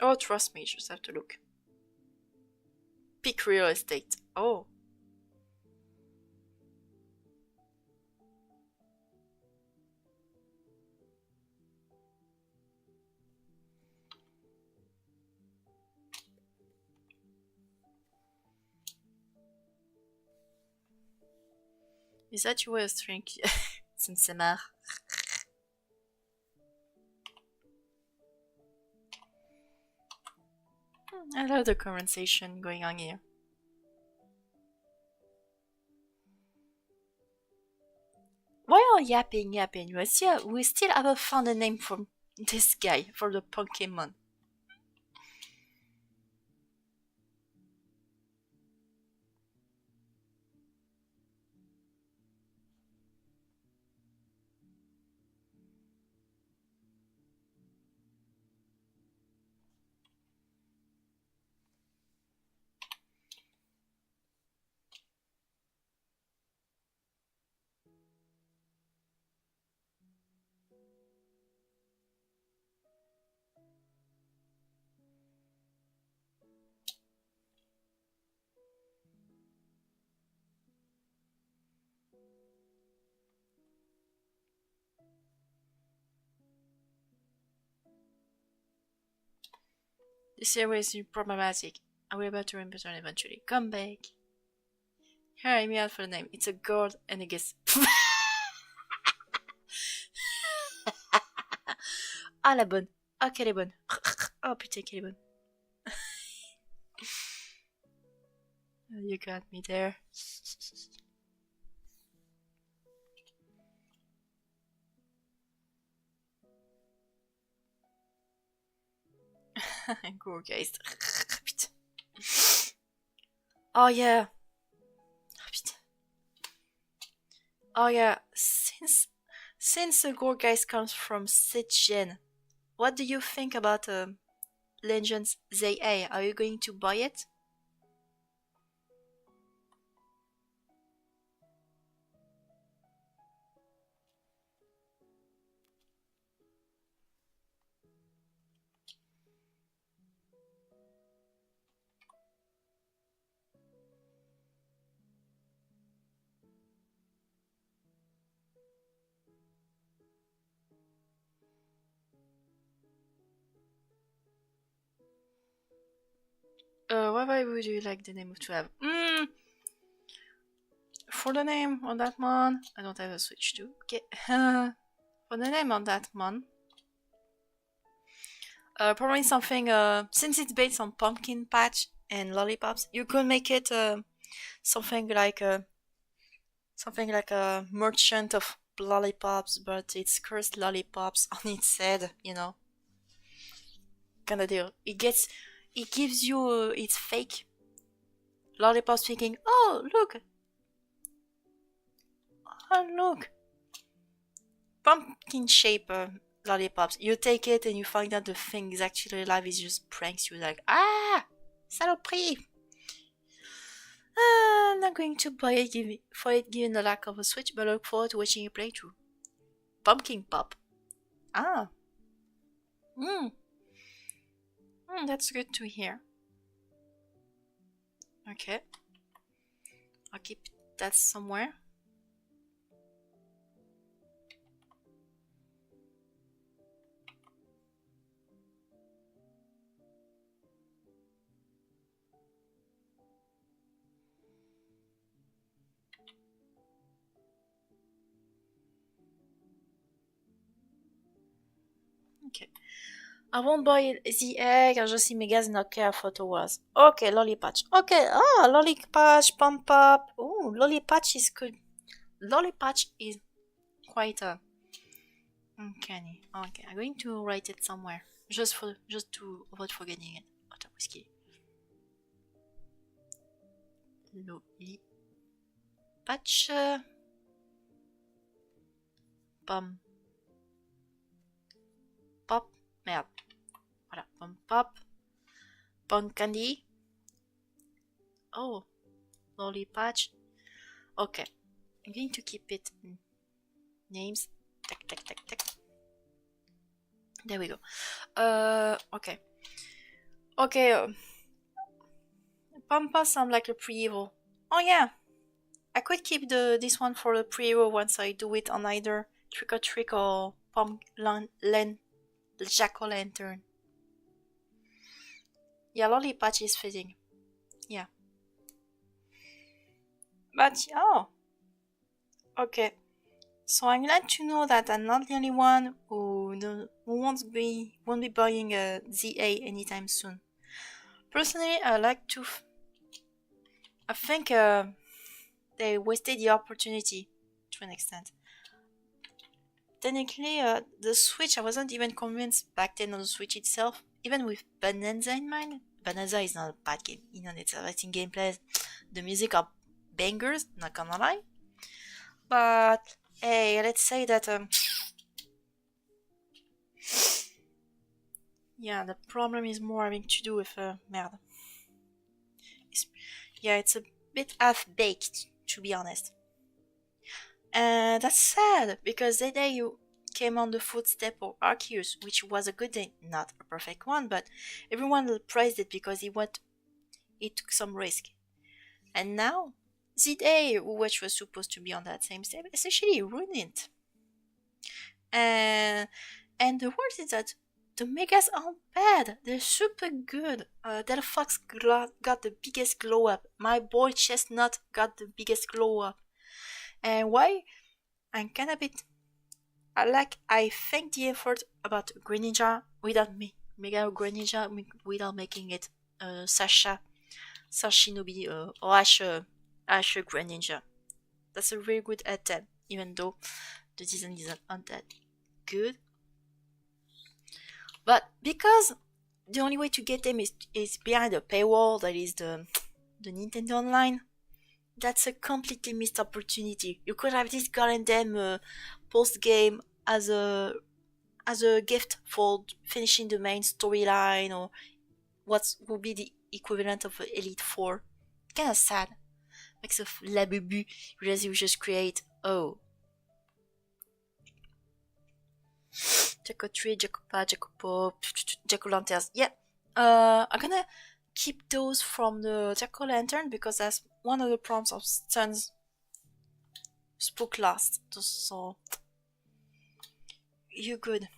[SPEAKER 1] oh, trust me, you just have to look. Peak real estate. Oh, is that your way of drink? Simsemar. I love the conversation going on here. Why are yapping? We still haven't found a name for this guy, for the Pokemon. This area is problematic. I will about to remember eventually. Come back. Here I'm out for the name. It's a girl and a guess. Ah la bonne. Ah qu'elle est bonne. Oh putain qu'elle est bonne. You got me there. Go guys. Putain. Oh yeah. Oh, putain. Oh yeah. Since the Gorgeist comes from Sitgen, what do you think about Legends ZA? Are you going to buy it? What would you like the name to have? For the name on that one, I don't have a Switch too. Okay. For the name on that one, Probably something, since it's based on pumpkin patch and lollipops, you could make it something like a something like a merchant of lollipops, but it's cursed lollipops on its head, kind of deal. It gives you its fake lollipops thinking, oh look, pumpkin shape lollipops. You take it and you find out the thing is actually alive. It just pranks you like, saloperie. I'm not going to buy it for it given the lack of a Switch, but I look forward to watching you play through. Pumpkin Pop. Ah. Mm. That's good to hear. Okay. I'll keep that somewhere. Okay. I won't buy the egg, I'll just see Megas not care photo was. Okay, Lollipatch. Okay, Lollipatch, Pump Up. Oh, Lollipatch is good. Lollipatch is quite uncanny. Okay, I'm going to write it somewhere. Just to avoid forgetting it. Otter whiskey. Lollipatch. Pump. Pop. Merde. Voilà. Pump Pop. Punk Candy. Oh. Lollipatch. Okay. I'm going to keep it names. Tac. There we go. Okay. Okay. Pampa sounds like a pre-evo. Oh yeah. I could keep this one for the pre-evo once I do it on either Trick or Trick or Jack-o'-lantern. Yeah, Lollipatch is fitting. Yeah. But okay. So I'm glad to know that I'm not the only one who won't be buying a ZA anytime soon. Personally, I think they wasted the opportunity to an extent. Technically, the Switch, I wasn't even convinced back then on the Switch itself, even with Bonanza in mind. Bonanza is not a bad game, it's exciting gameplay. The music are bangers, not gonna lie. But hey, let's say that yeah, the problem is more having to do with merde. It's a bit half-baked, to be honest. And that's sad, because the day you came on the footstep of Arceus, which was a good day, not a perfect one, but everyone praised it because he took some risk. And now, ZA, which was supposed to be on that same step, essentially ruined it. And the worst is that the megas aren't bad. They're super good. Delphox got the biggest glow up. My boy Chestnut got the biggest glow up. And why? I'm kind of bit. I think the effort about Greninja without Mega Greninja without making it Sashinobi or Ash Greninja. That's a very good attempt, even though the design isn't that good. But because the only way to get them is behind a paywall, that is the Nintendo Online, that's a completely missed opportunity. You could have this gotten them post game as a gift for finishing the main storyline, or what would be the equivalent of Elite Four. Kind of sad. Makes a Labubu realize you just create Jaco-Tree, Jacopa, Jacopo, Jaco-Lanterns. Yeah. I'm gonna keep those from the Jack-o'-lantern because that's one of the prompts of Stun's Spook Last. So you're good.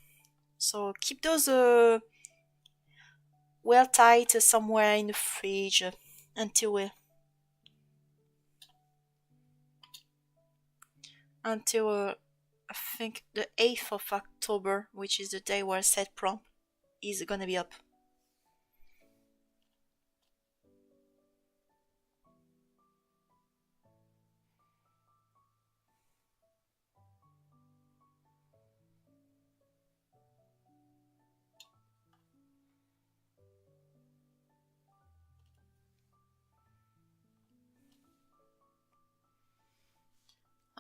[SPEAKER 1] So keep those well tight somewhere in the fridge until I think the 8th of October, which is the day where I set prompt. is gonna be up.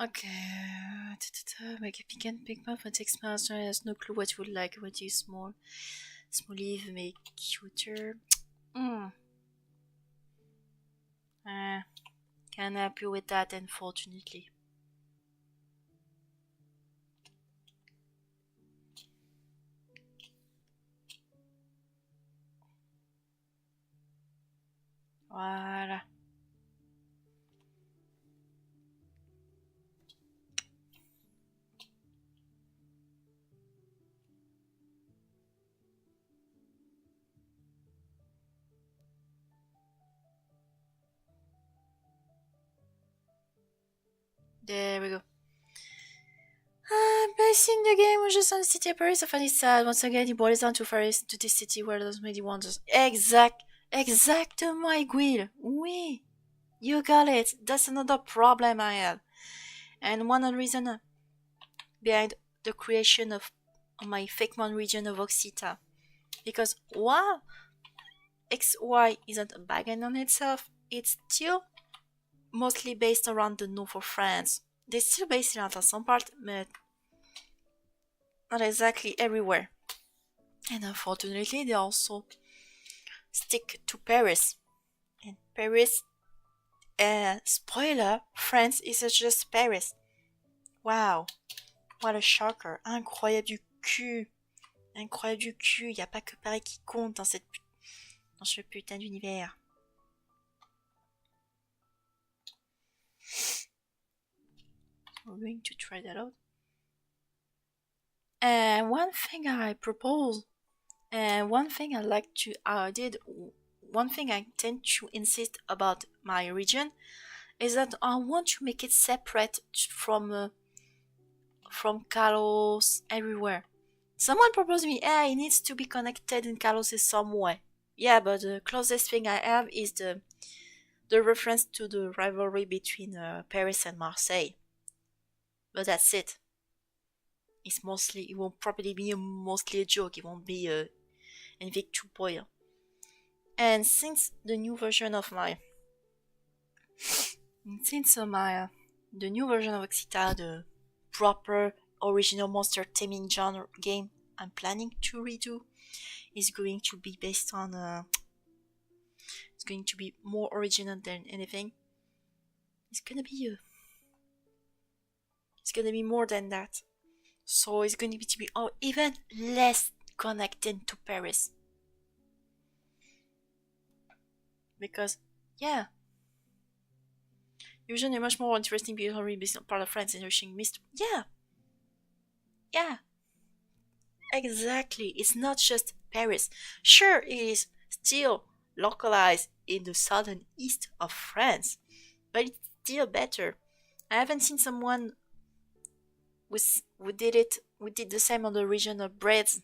[SPEAKER 1] Okay. Make a piquant pigment for text master has no clue what you would like. What is small? Small leaf make cuter. Can't help you with that, unfortunately. Voilà. There we go. Basing the game was just on the city of Paris. I find it sad. Once again, he boils down to Paris, to this city where those many wonders. Exactement, Guil. Oui. You got it. That's another problem I have. And one of the reasons behind the creation of my Fakemon region of Occita. Because while XY isn't a bargain on itself, it's still mostly based around the north of France. They still based it on some part, but not exactly everywhere. And unfortunately, they also stick to Paris. And Paris, spoiler, France isn't just Paris. Wow, what a shocker. Incroyable du cul. Incroyable du cul, y a pas que Paris qui compte dans ce putain d'univers. We're going to try that out. And one thing I propose, and one thing I one thing I tend to insist about my region is that I want to make it separate from Kalos everywhere. Someone proposed me, it needs to be connected in Kalos in some way. Yeah, but the closest thing I have is the reference to the rivalry between Paris and Marseille. But that's it. It won't probably be mostly a joke. It won't be anything too boil. And since the new version of the new version of Occita, the proper original monster taming genre game I'm planning to redo is going to be based on it's going to be more original than anything. It's gonna be more than that. So it's going to be even less connected to Paris. Because, yeah, usually much more interesting because already based on part of France and reaching mist. Yeah, exactly. It's not just Paris. Sure, it is still localized in the southern east of France, but it's still better. I haven't seen someone who did the same on the region of Breds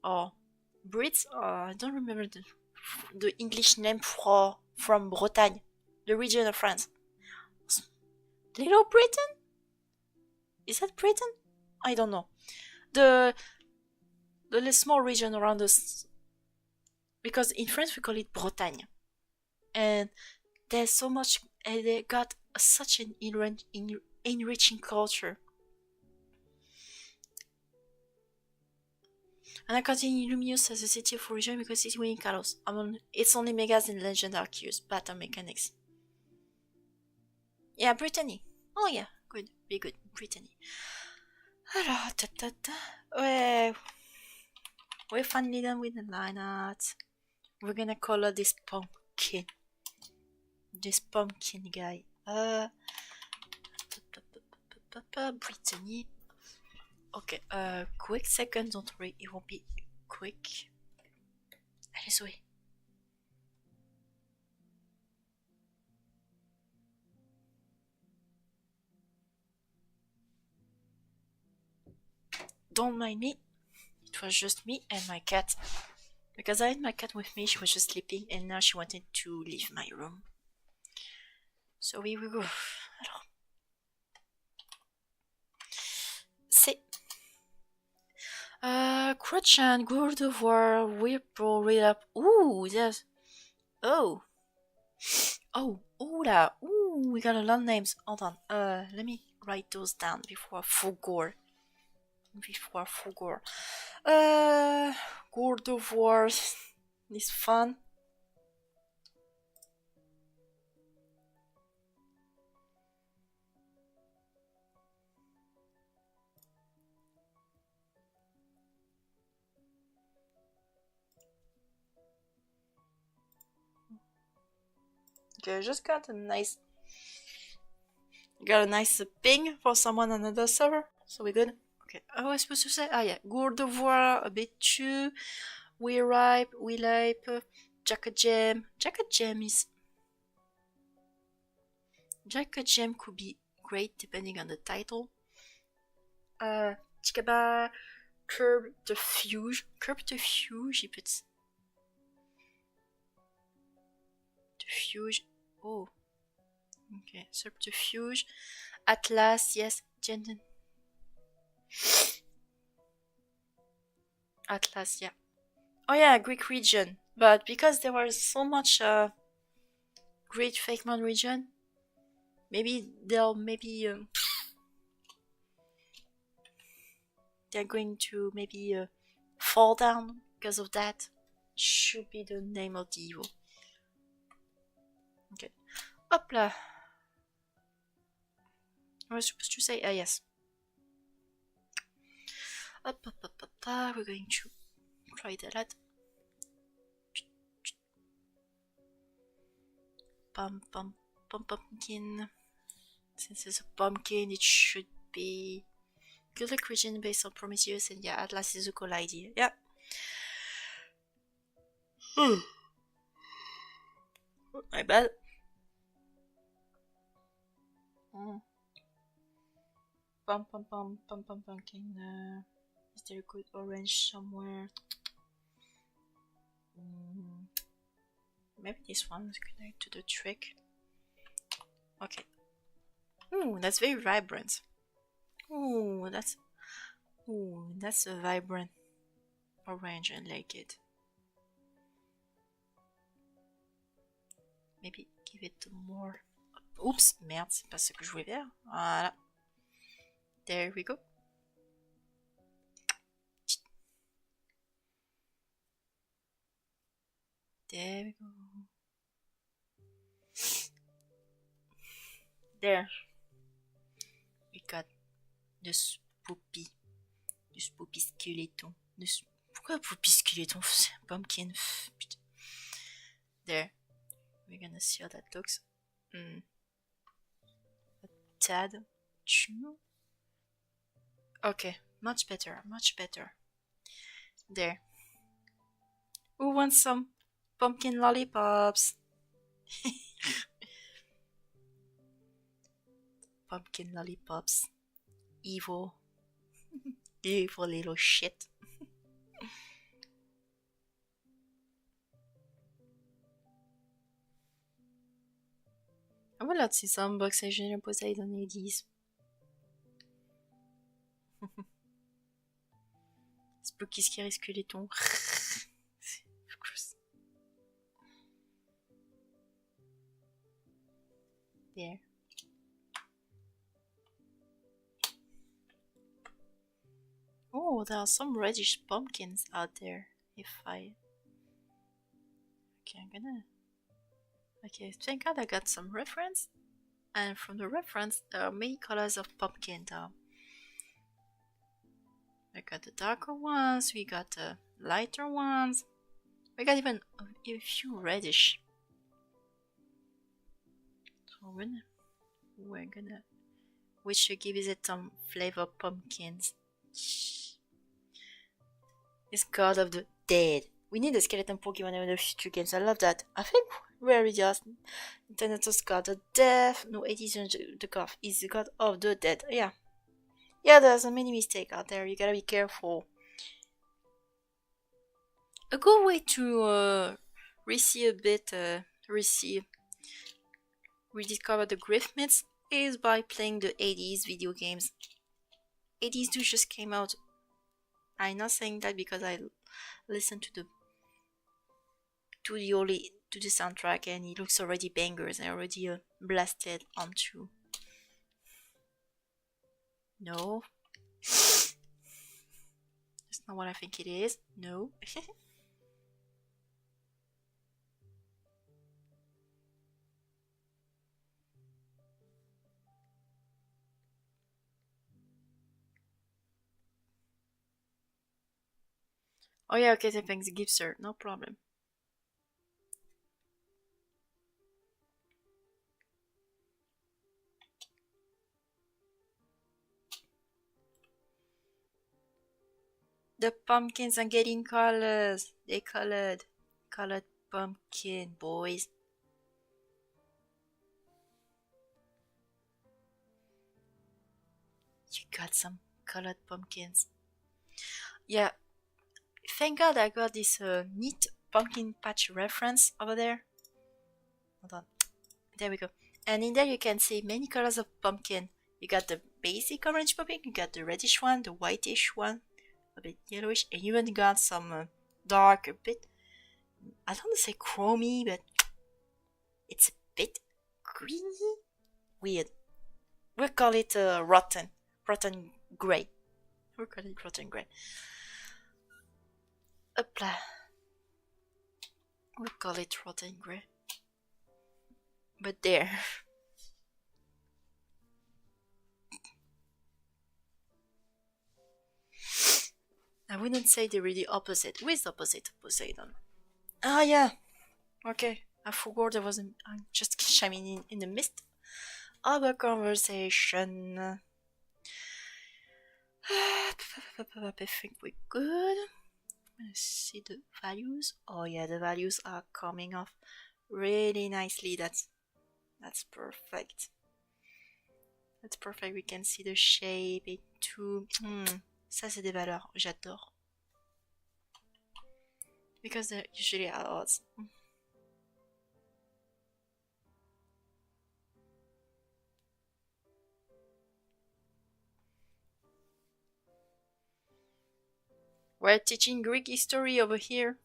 [SPEAKER 1] or Brits. I don't remember the English name from Bretagne, the region of France. Little Britain? Is that Britain? I don't know. The small region around us, because in France we call it Bretagne, and there's so much. And they got such an enriching culture. And I continue Lumius as a city of origin because it's winning Kalos. It's only Megas and Legend Arceus, battle mechanics. Yeah, Brittany. Oh yeah, good, be good, Brittany. Alors, we're finally done with the line art. We're gonna color this pumpkin. This pumpkin guy. Brittany. Okay, quick second, don't worry, it won't be quick. Allez, Zoé. Don't mind me, it was just me and my cat Because I had my cat with me, she was just sleeping, and now she wanted to leave my room. So here we go. Alors. C'est... Crutch and Good of War, Whirlpool, Read Up. Ooh, yes. Oh. Oh, ooh la. Ooh, we got a lot of names. Hold on. Let me write those down before I forgot. God of War is fun. Okay, I just got a nice ping for someone on another server, so we good. Okay, what was I supposed to say? Ah yeah, God of War, a bit too. We ripe, Jacka Jam. Jacka Jam could be great depending on the title. Chikaba, Curb the Fuge, he puts the Fuge. Oh, okay, Subterfuge, Atlas, yes, Atlas, yeah. Oh yeah, Greek region, but because there was so much Great Fake Mon region, maybe they're going to maybe fall down because of that. Should be the name of the evil. Okay. Hop là. I was supposed to say, yes. Up. We're going to try that. Pumpkin. Since it's a pumpkin, it should be good luck region based on Prometheus, and yeah, Atlas is a cool idea. Yeah. My bad. Pumpkin. Is there a good orange somewhere? Maybe this one is connected to the trick. Okay. Ooh, that's very vibrant. Ooh, that's a vibrant orange. I like it. Maybe give it more. Oups, merde, c'est pas ce que je voulais faire. Voilà. There we go. There we go. There. We got the spoopy skeleton. Pourquoi poopy skeleton? C'est un pumpkin. Putain. There. We're gonna see how that looks. A tad. Okay, much better. There. Who wants some pumpkin lollipops? Pumpkin lollipops. Evil. Evil little shit. Voilà, c'est ça, unboxing général Poseidon et 10. Spooky Scary Skeleton. There. Oh, there are some reddish pumpkins out there. Okay, thank God I got some reference. And from the reference, there are many colors of pumpkin now. We got the darker ones, we got the lighter ones. We got even a few reddish. So we're gonna which should give it some flavor pumpkins. It's God of the Dead. We need a skeleton Pokemon in the future games. I love that. I think we already just Thanatos God of Death. No, it isn't the God. It's the God of the Dead. Yeah. Yeah, there's a many mistake out there. You gotta be careful. A good way to receive a bit, receive, rediscover the grief myths is by playing the 80s video games. 80s do just came out. I'm not saying that because I listened to the soundtrack and it looks already bangers and already blasted onto. No, that's not what I think it is. No. Oh yeah, okay, thanks, gift sir, no problem. The pumpkins are getting colors. They colored pumpkin, boys. You got some colored pumpkins. Yeah, thank God I got this neat pumpkin patch reference over there. Hold on. There we go. And in there you can see many colors of pumpkin. You got the basic orange pumpkin, you got the reddish one, the whitish one, a bit yellowish, and you even got some dark, a bit, I don't want to say chromy, but it's a bit greeny. Weird. We'll call it rotten gray. We'll call it rotten gray. Apply. We'll call it rotten gray. But there. I wouldn't say they're really opposite. Who is the opposite of Poseidon? Ah, yeah. Okay. I forgot there wasn't. I'm just shining in the mist of a conversation. I think we're good. Let's see the values. Oh yeah, the values are coming off really nicely. That's perfect. That's perfect. We can see the shape et tout. Ça c'est des valeurs. J'adore. Because they're usually at odds. We're teaching Greek history over here.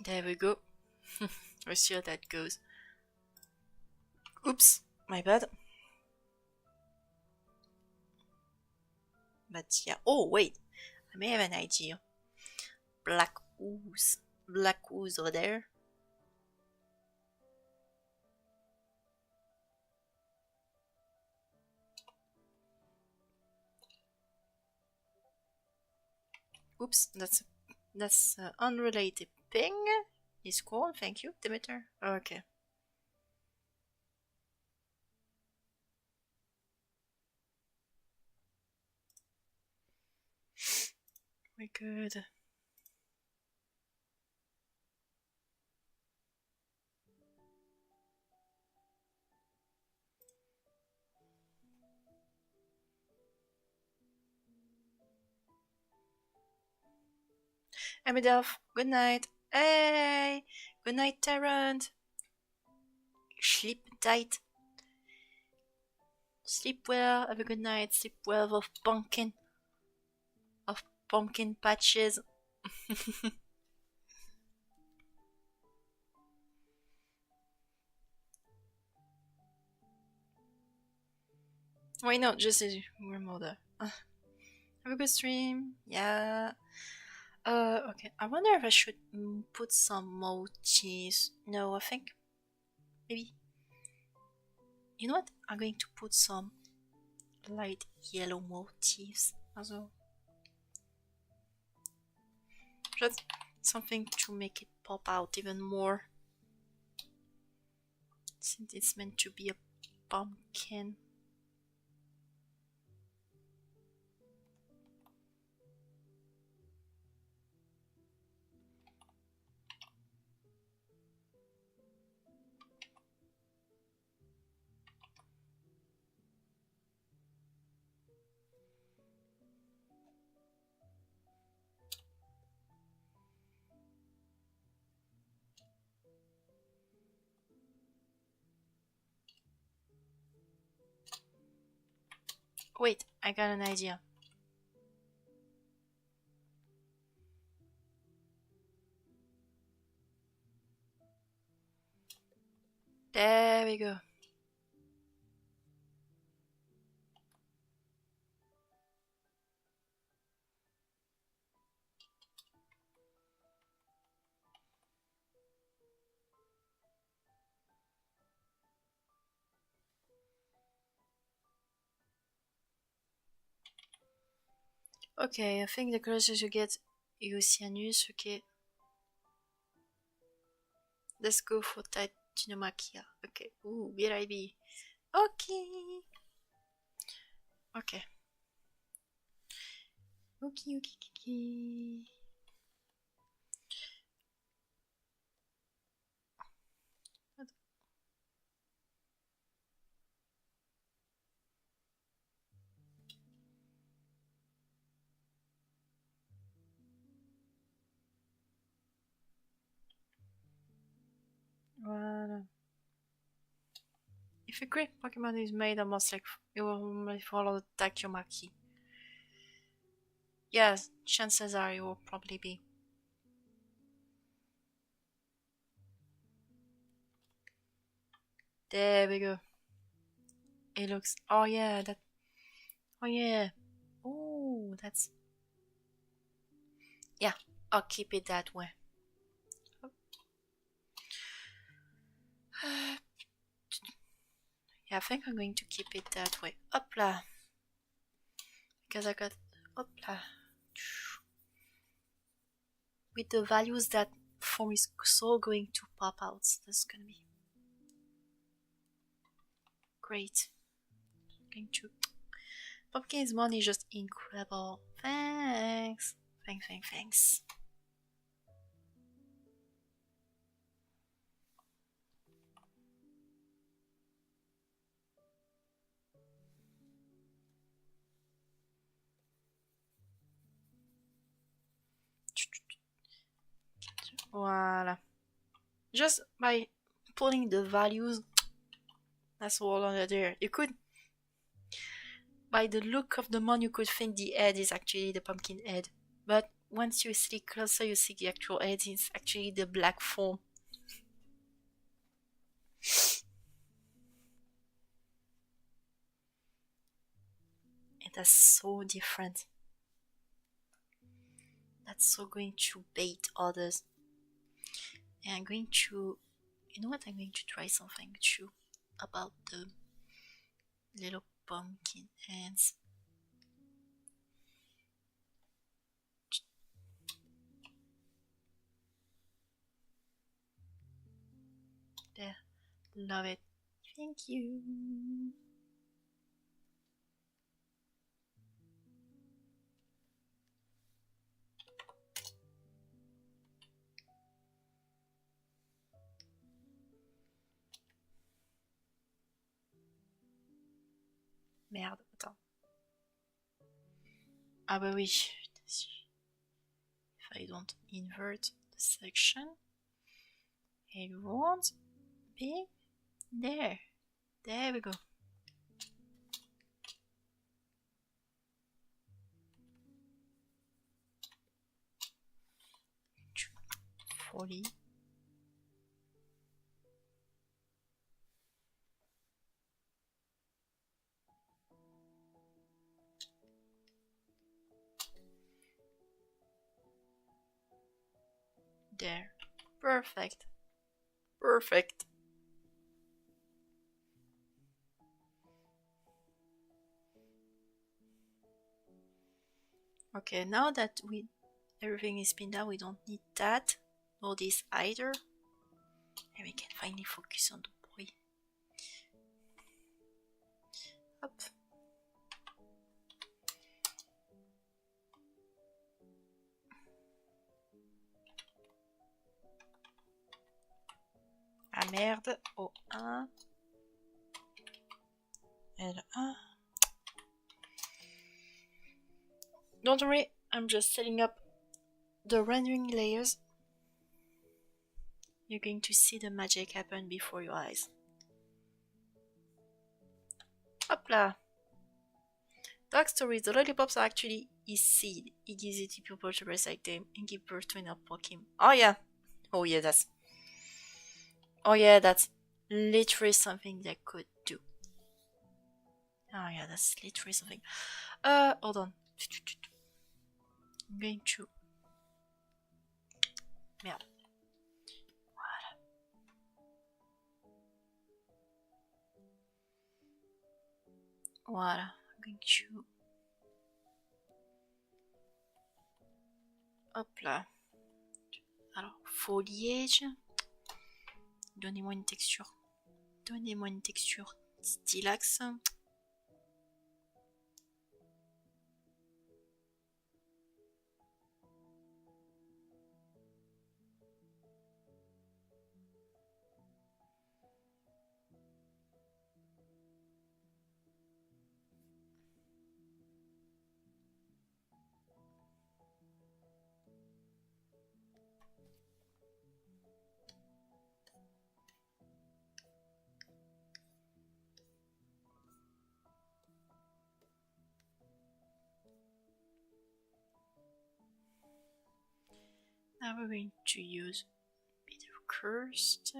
[SPEAKER 1] There we go. We'll see how that goes. Oops, my bad. But yeah. Oh, wait. I may have an idea. Black ooze. Black ooze over there. Oops, that's unrelated ping. Is cool, thank you, Demeter. Okay. We good. Amidelf, good night. Hey, good night, Tarrant. Sleep tight. Sleep well. Have a good night. Sleep well of pumpkin patches. Why not just a mother? Have a good stream. Yeah. Okay. I wonder if I should put some more cheese. No, I think maybe You know what? I'm going to put some light yellow motifs as well. Just something to make it pop out even more. Since it's meant to be a pumpkin. Wait, I got an idea. There we go. Okay, I think the closer you get Eucyanus, okay. Let's go for Titanomaquia. Okay, ooh, BRIB. Okay. Okay. Okay, okay, okay. Voilà. If a great Pokemon is made almost like it will follow Takiomaki. Yes, chances are it will probably be. There we go. It looks. Oh yeah, that. Oh yeah. Oh, that's. Yeah, I'll keep it that way. Yeah, I think I'm going to keep it that way. Hopla. Because I got. Hopla. With the values that form is so going to pop out. That's gonna be great. Going to. Pumpkin's money is just incredible. Thanks. Thanks. Voila. Just by putting the values, that's all under there. You could, by the look of the mon, you could think the head is actually the pumpkin head. But once you see closer, you see the actual head is actually the black form. It is so different. That's so going to bait others. And I'm going to, you know what? I'm going to try something too about the little pumpkin ants. There, love it. Thank you. Merde, attends. Ah bah oui. If I don't invert the section, it won't be there. There we go. 40. There. Perfect. Perfect. Okay, now that everything is pinned down, we don't need that or this either. And we can finally focus on the boy. Hop. Ah merde, au 1. L1. Don't worry, I'm just setting up the rendering layers. You're going to see the magic happen before your eyes. Hopla! Dark stories, the lollipops are actually his seed. He gives it to people to recite them and give birth to an Pokim. Oh yeah! Oh yeah, that's literally something they could do. Oh yeah, that's literally something. Hold on. I'm going to... Merde. Voilà. I'm going to... Hop là. Alors, foliage. Donnez-moi une texture. Donnez-moi une texture stylax. Now we're going to use a bit of cursed.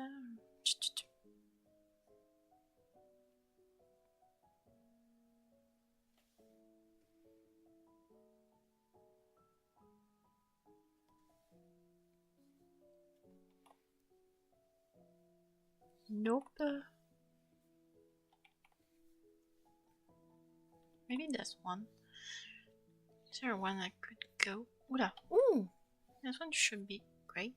[SPEAKER 1] Nope. Maybe there's one. Is there one I could go? Oula! Ooh! This one should be great.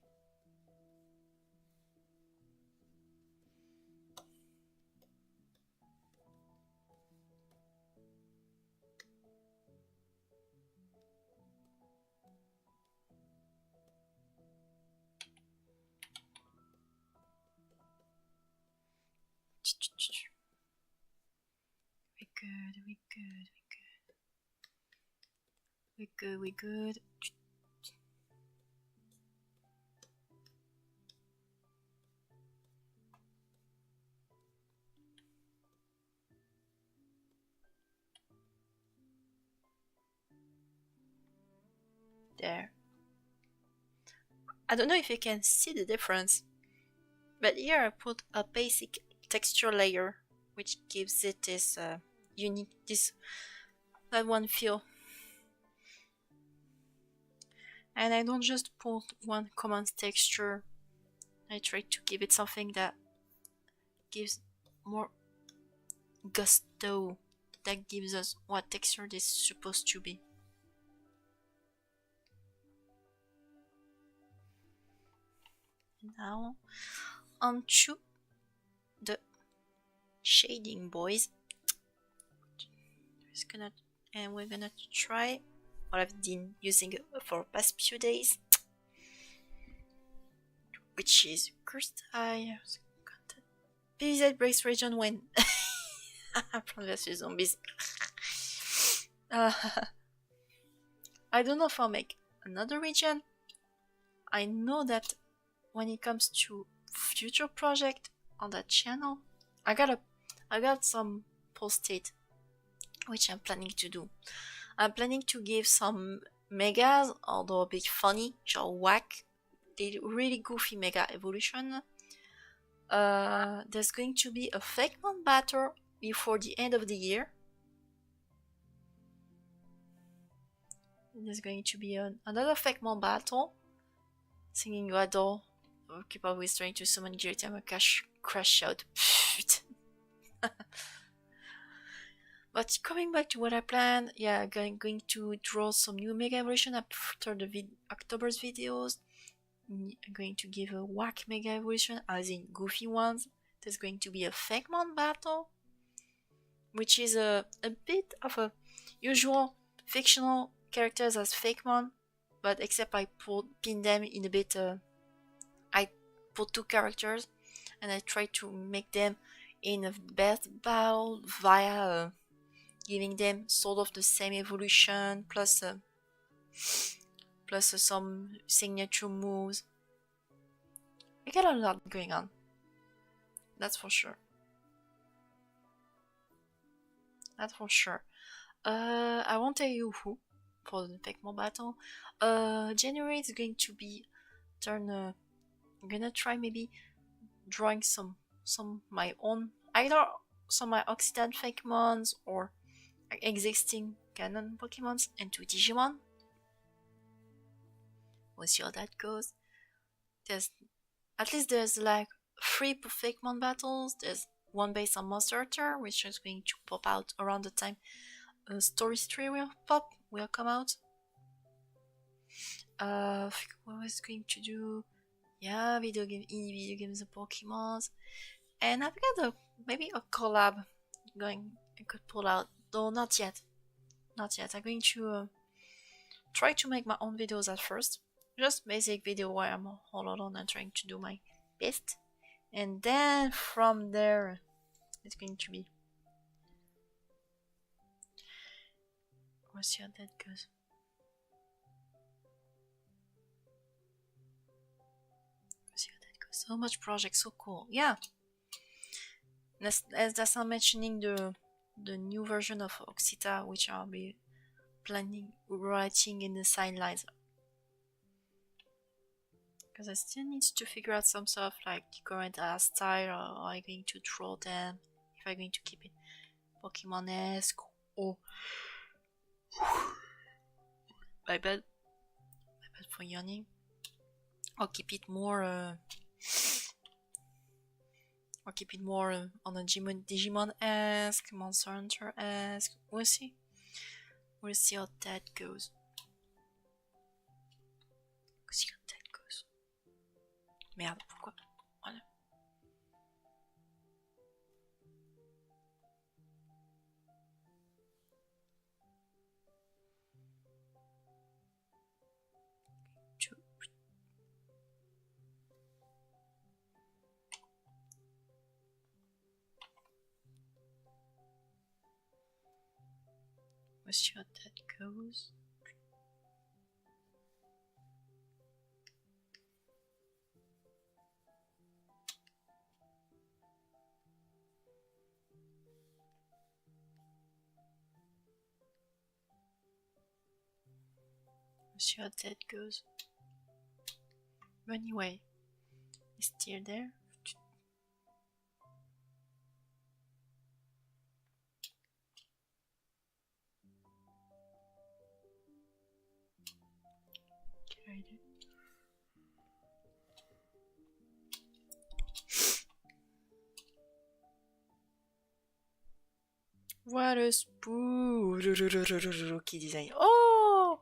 [SPEAKER 1] We good. There. I don't know if you can see the difference, but here I put a basic texture layer, which gives it this unique, that one feel. And I don't just put one common texture. I try to give it something that gives more gusto, that gives us what texture this is supposed to be. Now on to the shading, boys. We're gonna try what I've been using for past few days, which is cursed eye. PVZ breaks region when Plant vs Zombies. I don't know if I'll make another region. I know that when it comes to future project on that channel, I got some post-it which I'm planning to do. I'm planning to give some megas, although a bit funny, genre whack, a really goofy mega evolution. There's going to be a fake one battle before the end of the year. There's going to be another fake mon battle, singing you adore. Keep always trying to summon Guilty, I'm a crash out. But coming back to what I planned, yeah, going to draw some new Mega Evolution after the October's videos. I'm going to give a whack Mega Evolution, as in goofy ones. There's going to be a Fakemon battle, which is a bit of a usual fictional characters as Fakemon, but except I pin them in a bit. I put two characters and I try to make them in a best battle via giving them sort of the same evolution plus some signature moves. I got a lot going on. That's for sure. That's for sure. I won't tell you who for the Tecmo battle. January is going to be turn. I'm gonna try maybe drawing some my own, either some my Occident Fakemons or existing canon Pokemons into Digimon. We'll see how that goes. There's like 3 Fakemon battles. There's one based on Monster Hunter, which is going to pop out around the time Story 3 will come out. What was going to do? Yeah, video games and Pokemons. And I've got maybe a collab going I could pull out. Though not yet. Not yet. I'm going to try to make my own videos at first. Just basic video where I'm all alone and trying to do my best. And then from there it's going to be. We'll see how that goes. So much projects, so cool. Yeah. That's not mentioning the new version of Oxita, which I'll be planning writing in the sidelines. Because I still need to figure out some stuff like the current style, or am I going to draw them, if I'm going to keep it Pokemon-esque, or my bad for yawning, or keep it more on a Digimon-esque, Monster Hunter-esque. We'll see. We'll see how that goes. Merde, pourquoi? Voilà. We'll see how that goes. See how that goes. But anyway, it's still there. What a spooky design. Oh!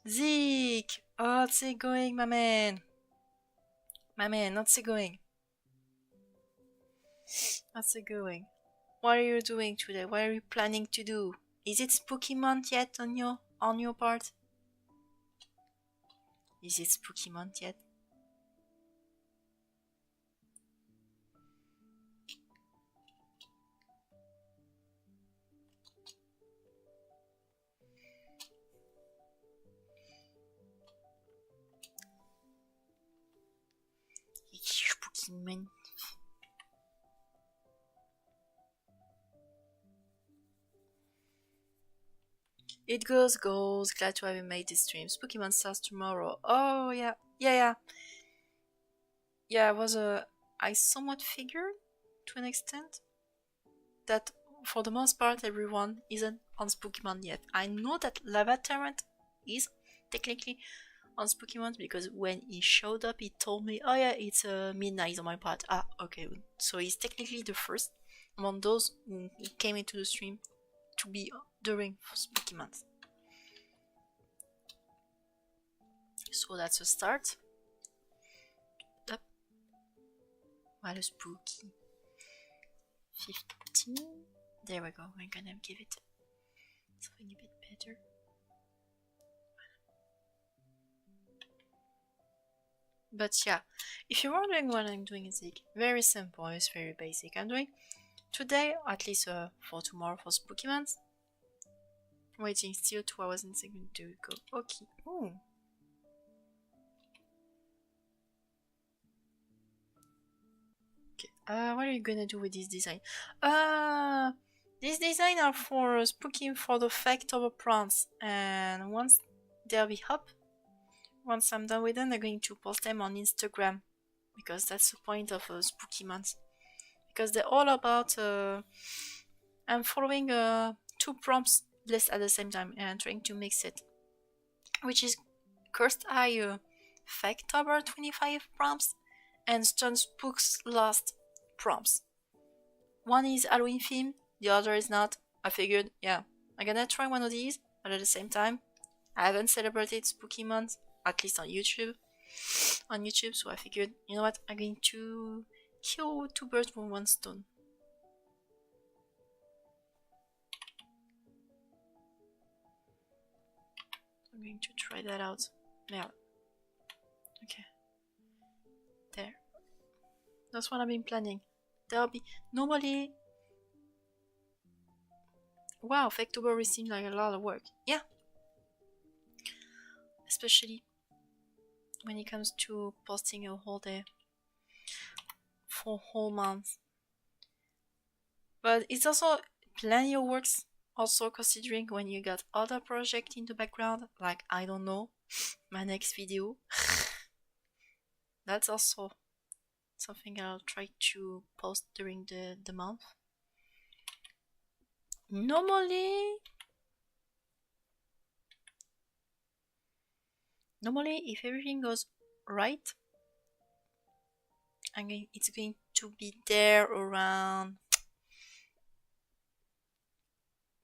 [SPEAKER 1] Zeke! Oh, how's it going, my man? My man, how's it going? How's it going? What are you doing today? What are you planning to do? Is it spooky month yet on your part? Is it spooky month yet? Spooky month. It goes. Glad to have you made this stream. Spooky Month starts tomorrow. Oh yeah. Yeah, I somewhat figured, to an extent, that for the most part everyone isn't on Spooky Month yet. I know that Lava Tyrant is technically on Spooky Month because when he showed up he told me, oh yeah, it's midnight on my part. Ah, okay, so he's technically the first, among those who came into the stream to be during spooky month. So that's a start. Up. What a spooky. 15. There we go. We're gonna give it something a bit better. But yeah, if you're wondering what I'm doing, it's like very simple. It's very basic. I'm doing today, at least for tomorrow for spooky month. Waiting still 2 hours and second to go. Okay. Ooh. Okay. What are you gonna do with this design? These designs are for spooky for the Faketober pranks, and once they'll be up, once I'm done with them, I'm going to post them on Instagram, because that's the point of a spooky month. Because they're all about I'm following 2 prompts list at the same time and trying to mix it, which is Cursed Eye Faketober 25 prompts and Stun Spook's Last prompts. One is Halloween theme, the other is not. I figured, yeah, I'm gonna try one of these, but at the same time, I haven't celebrated Spooky Month, at least on YouTube. So I figured, you know what, I'm going to kill 2 birds with 1 stone. I'm going to try that out. Yeah. Okay. There. That's what I've been planning. There'll be normally. Wow, Faketober seems like a lot of work. Yeah. Especially when it comes to posting a whole day for whole month. But it's also plenty of works, also considering when you got other projects in the background, like, I don't know, my next video. That's also something I'll try to post during the month. Normally, if everything goes right, it's going to be there around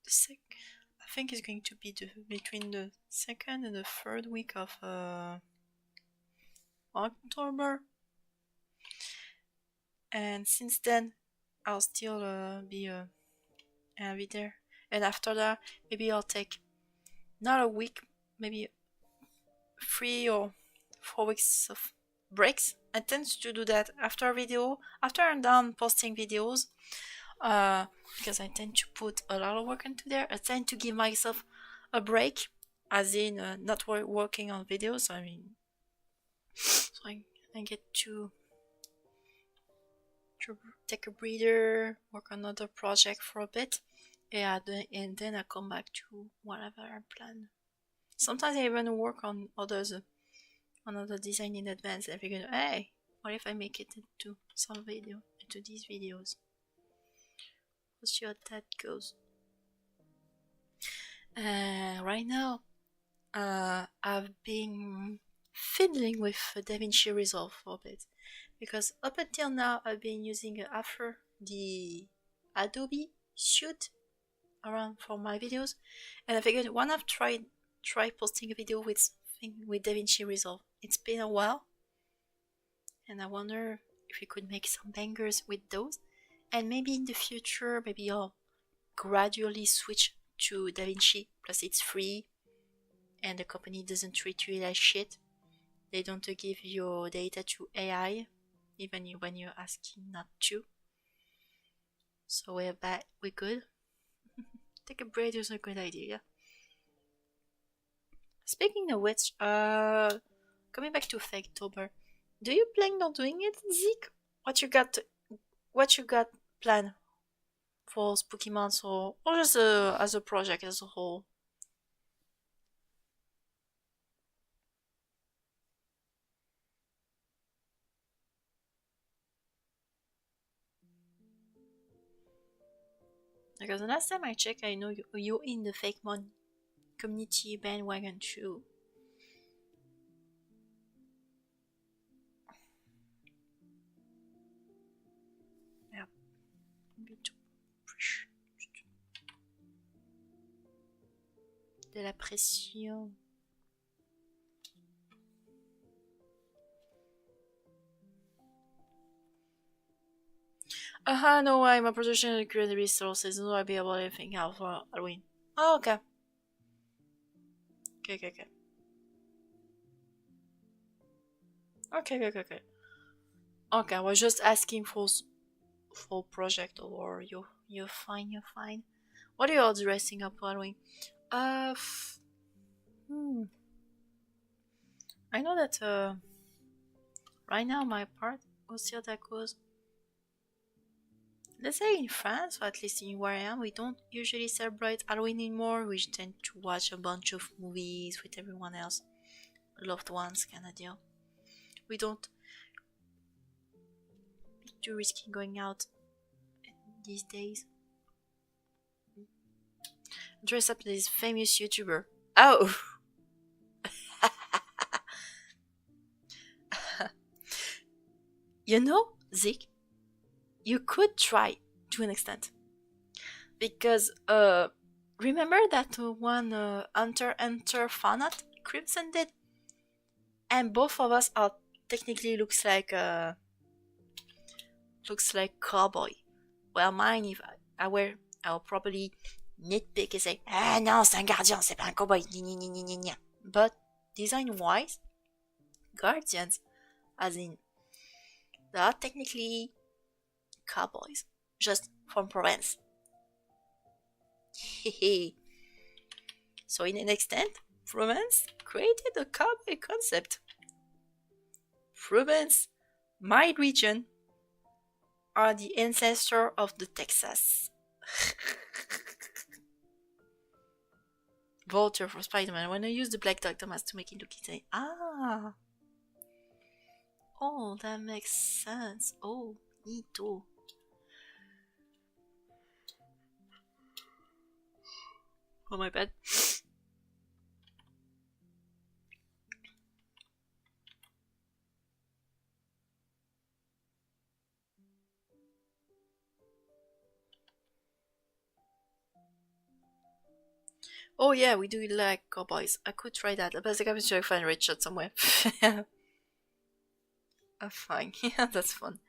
[SPEAKER 1] I think it's going to be between the 2nd and the 3rd week of October. And since then, I'll still be there. And after that, maybe I'll take not a week, maybe 3 or 4 weeks of breaks. I tend to do that after a video, after I'm done posting videos, because I tend to put a lot of work into there. I tend to give myself a break, as in not working on videos. I mean, so I get to take a breather, work on another project for a bit, and then I come back to whatever I plan. Sometimes I even work on another design in advance. I figure, hey, what if I make it into these videos? We'll see how that goes. Right now, I've been fiddling with DaVinci Resolve for a bit, because up until now I've been using after the Adobe suite around for my videos, and I figured why not try posting a video with DaVinci Resolve. It's been a while, and I wonder if we could make some bangers with those, and maybe in the future, maybe I'll gradually switch to DaVinci. Plus it's free, and the company doesn't treat you like shit. They don't give your data to AI, even when you're asking not to. So we're good. Take a break is a good idea. Speaking of which, coming back to Faketober, do you plan on doing it, Zeke? What you got planned for Spooky Months, or just as a project as a whole? Because the last time I checked, I know you're in the Fakemon community bandwagon too. Yeah. Maybe to de la pression. No way, my production and creative resources, no I'll be able to think out for Halloween. Oh, okay. Okay. Okay. Okay, I was just asking for project or you're fine. What are you all dressing up for Halloween? Uh, f- hmm. I know that right now my part was here that goes. Let's say in France, or at least in where I am, we don't usually celebrate Halloween anymore. We tend to watch a bunch of movies with everyone else, loved ones, kind of deal. We don't be too risky going out these days. Dress up this famous YouTuber. Oh! You know, Zeke, you could try to an extent. Because, remember that one Hunter fanat Crimson did? And both of us are technically looks like cowboy. Well, mine, if I were, I'll probably nitpick and say, ah non, c'est un gardien, c'est pas un cowboy. But design wise, guardians, as in, they are technically cowboys, just from Provence. So, in an extent, Provence created a cowboy concept. Provence, my region, are the ancestor of the Texas. Vulture for Spider-Man. When I use the Black Dog Thomas to make it look insane. Ah! Oh, that makes sense. Oh, neato. Oh, my bad. Oh yeah, we do like cowboys. I could try that. But I can try to find Richard somewhere. Fine. Yeah, that's fun.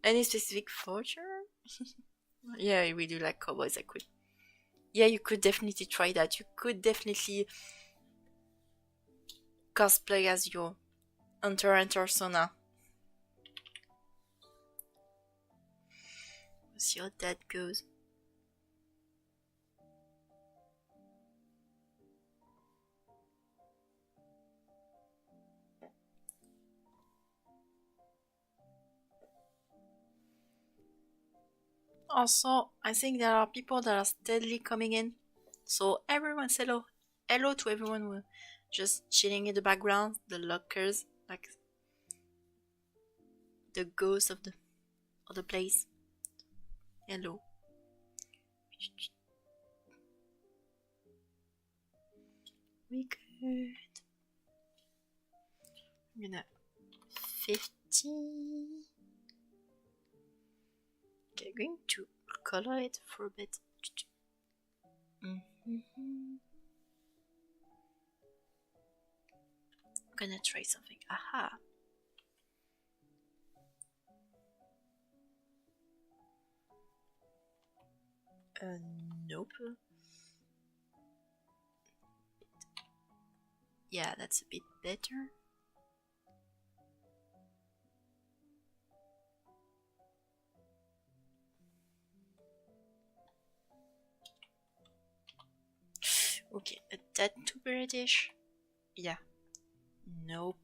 [SPEAKER 1] Any specific voucher? Yeah, we do like cowboys. I could. Yeah, you could definitely try that. You could definitely cosplay as your Hunter Sona. We'll see how that goes. Also, I think there are people that are steadily coming in. So everyone say hello. Hello to everyone who just chilling in the background, the lockers, like the ghost of the place. Hello. We could. I'm gonna 50. Okay, going to color it for a bit. I'm gonna try something. Aha. Nope. Yeah, that's a bit better. Okay, a tad too British. Yeah. Nope.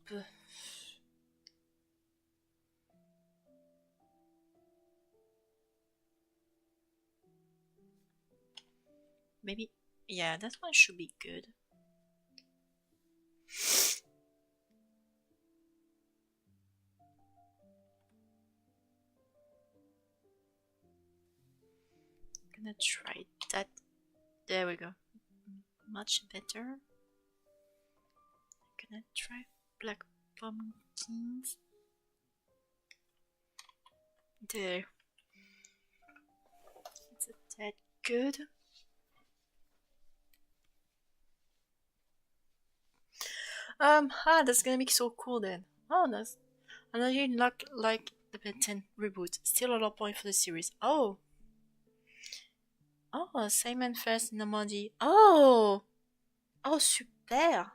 [SPEAKER 1] Maybe. Yeah, that one should be good. Gonna try that. There we go. Much better. Gonna try black pumpkins. There. Is that good? That's gonna be so cool then. Oh, nice. And I didn't like the Ben 10 reboot. Still a low point for the series. Oh, Simon First Normandie. Oh, super.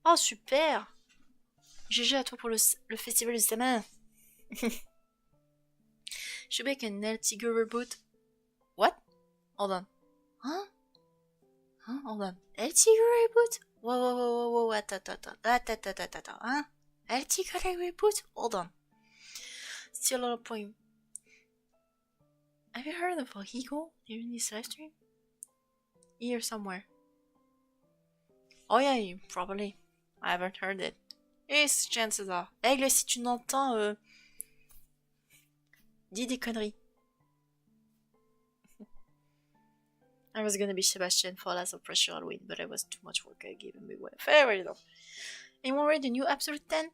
[SPEAKER 1] Oh, super. GG à toi pour le festival du Samin. Should make an El Tigre reboot. What? Hold on. Huh? Hold on. El Tigre reboot? Whoa. Attends. Huh? El Tigre reboot? Hold on. Still a lot of point. Have you heard of Fahigo during this live stream? Here somewhere. Oh yeah, probably. I haven't heard it. Yes, chances are. Aigle, si tu n'entends, dis des conneries. I was gonna be Sebastian for Last of Pressure Halloween, but it was too much work I gave him away. Fair enough. Anyone read the new Absolute 10?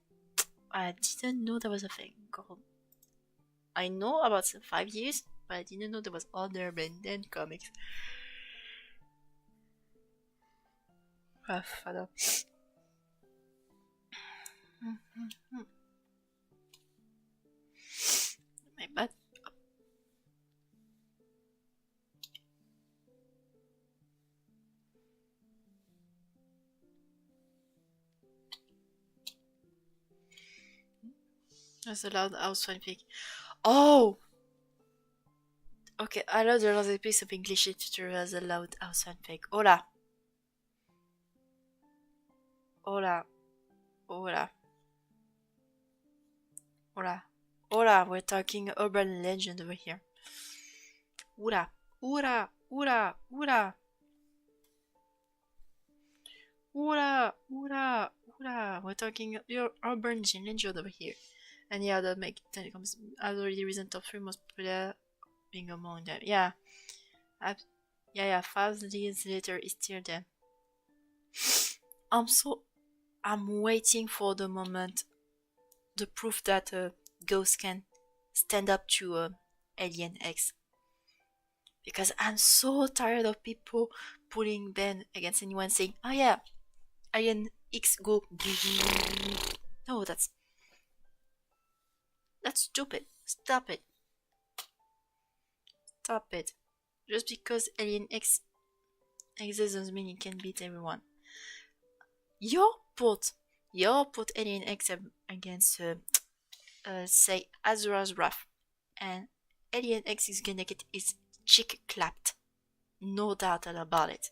[SPEAKER 1] I didn't know there was a thing called. I know about 5 years, but I didn't know there was other Ben 10 comics. Father. My bad. That's a loud house fanfic. Oh! Okay, I know there was a piece of English literature as a loud house fanfic. Hola! Hola, we're talking urban legend over here. Ura. We're talking your urban legend over here. And yeah, that make telecoms as already recent top 3 most popular being among them. Yeah. 5 years later it's still there. I'm waiting for the moment, the proof that Ghost can stand up to Alien X. Because I'm so tired of people pulling Ben against anyone saying, oh yeah, Alien X go. No, that's stupid. Stop it. Just because Alien X exists doesn't mean it can beat everyone. You put Alien X against say Azura's Wrath, and Alien X is gonna get his cheek clapped. No doubt about it.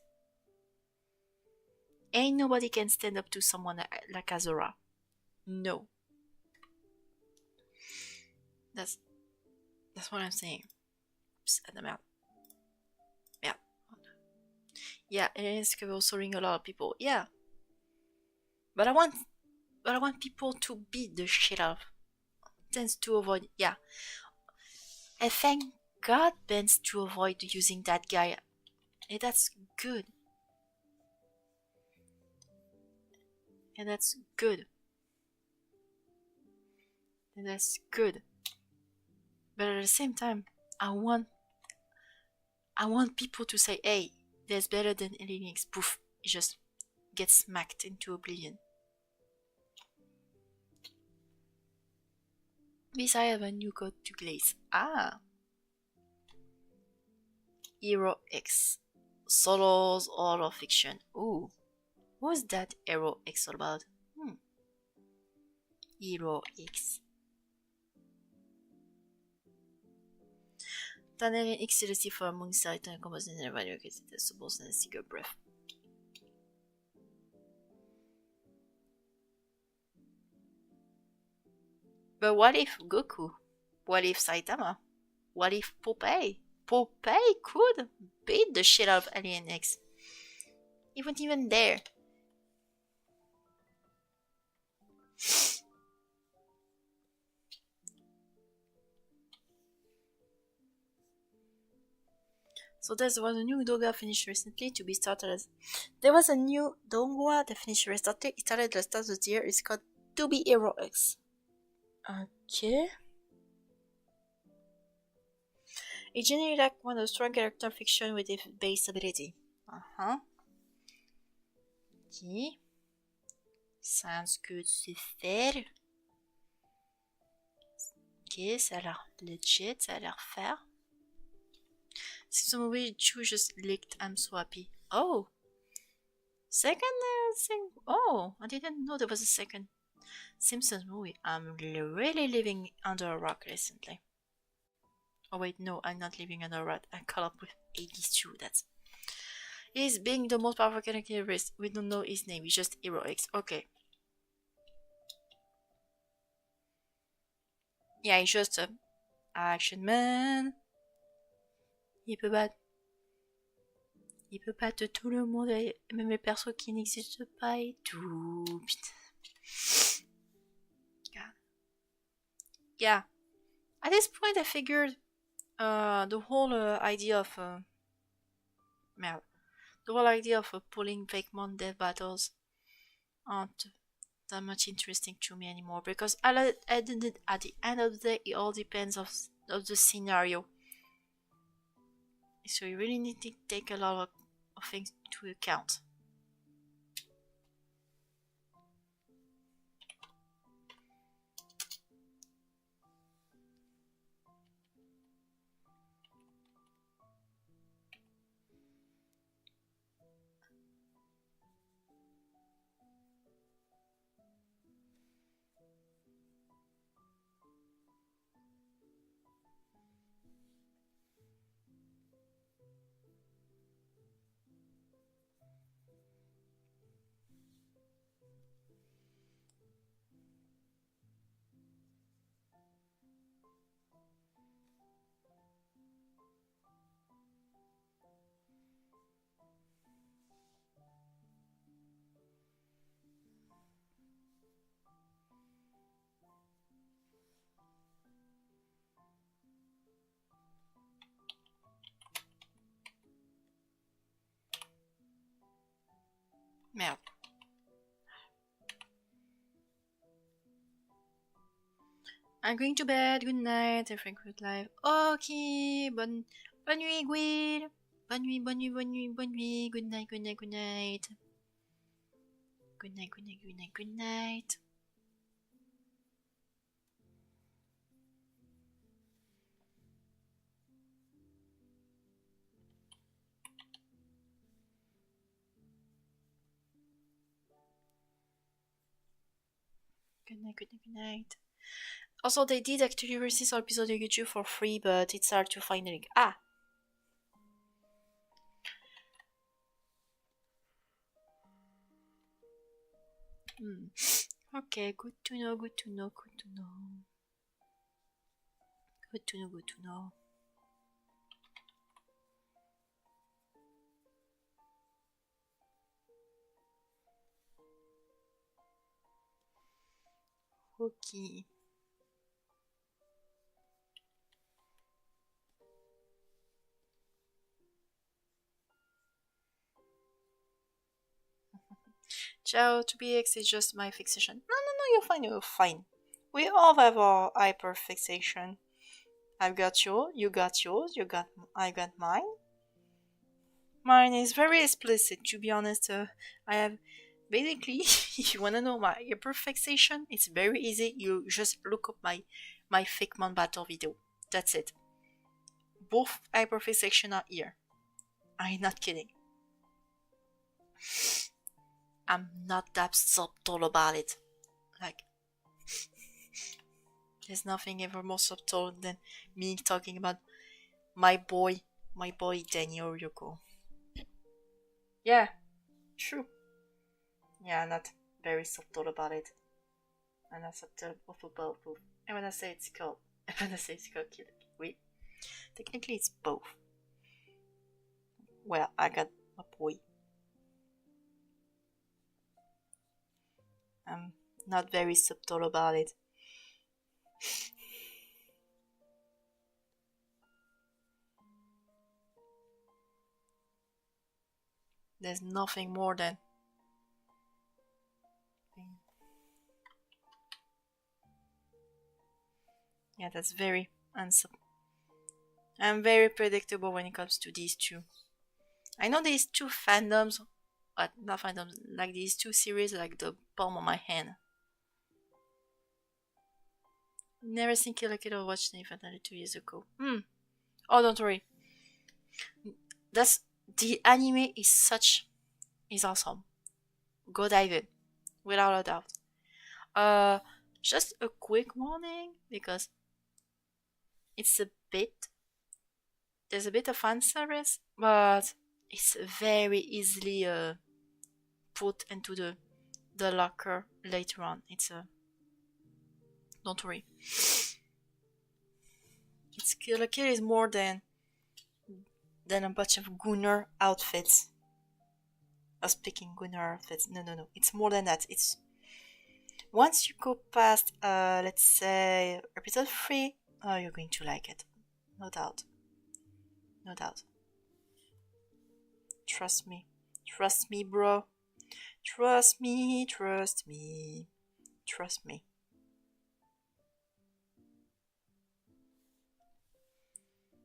[SPEAKER 1] Ain't nobody can stand up to someone like Azura. No. That's what I'm saying. Oops, merde. Yeah, Alien X can also ring a lot of people. Yeah. But I want people to beat the shit out of. Tends to avoid. Yeah. And thank God Ben's to avoid using that guy. And that's good. But at the same time, I want people to say, hey, there's better than Alien X. Poof. It just gets smacked into oblivion. This I have a new code to glaze. Hero X. Solos or fiction. Ooh. What's that Hero X all about? Hero X. Tanner X est laissé for among sight and composing and value que c'était supposed and Seeker Breath. But what if Goku? What if Saitama? What if Popeye? Popeye could beat the shit out of Alien X. He wasn't even there. So there was a new Doga finished recently to be started as. There was a new Dongwa that finished recently. It started at the start of the year. It's called To Be Hero X. Okay. It generally like one of the strong character fiction with a base ability. Okay. Sounds good, super. Ok, ça a l'air legit, ça a l'air fair. Since the movie Chu just leaked, I'm so happy. Oh! Second thing. Oh, I didn't know there was a second Simpsons movie. I'm really living under a rock recently. Oh wait, no, I'm not living under a rock. I caught up with 82, that's... He's being the most powerful character in the race. We don't know his name, he's just heroics. Okay. Yeah, he's just a action man. Il peut battre. Il peut battre tout le monde, même les persos qui n'existent pas et tout. Putain. God. Yeah. At this point, I figured the whole idea of merde, the whole idea of pulling fake death battles aren't that much interesting to me anymore, because at the end of the day, it all depends of the scenario. So you really need to take a lot of things into account. Merde. I'm going to bed. Good night. I think good life. Okay. Bonne nuit, Gwyl. Bonne nuit, bonne nuit, bonne nuit, bonne nuit. Good night, good night, good night. Good night, good night, good night, good night. Good night, good night, good night. Also, they did actually release an episode on YouTube for free, but it's hard to find the link. Ah! Okay, good to know, good to know, good to know. Good to know, good to know. Okay. Ciao, to BX is just my fixation. No, you're fine, you're fine. We all have our hyperfixation. I've got yours, you got yours, I got mine. Mine is very explicit, to be honest. I have basically, if you wanna know my hyperfixation, it's very easy. You just look up my Figment battle video. That's it. Both hyperfixation are here. I'm not kidding. I'm not that subtle about it. Like, there's nothing ever more subtle than me talking about my boy Daniel Ryoko. Yeah, true. Yeah, I'm not very subtle about it. I'm not subtle about both. And when I say it's called, kid, wait, technically it's both. Well, I got my boy. I'm not very subtle about it. There's nothing more than yeah, that's very I'm very predictable when it comes to these two. I know these two fandoms but not find them like these two series like the palm of my hand. Never seen Kill la Kill or watched Nathan 2 years ago. Oh, don't worry. The anime is awesome. Go dive in, without a doubt. Just a quick warning because there's a bit of fan service, but it's very easily put into the locker later on. Don't worry. Kill la Kill is more than a bunch of Gunnar outfits. Speaking Gunnar outfits. No. It's more than that. It's once you go past, let's say, episode 3, you're going to like it. No doubt. Trust me, bro. Trust me.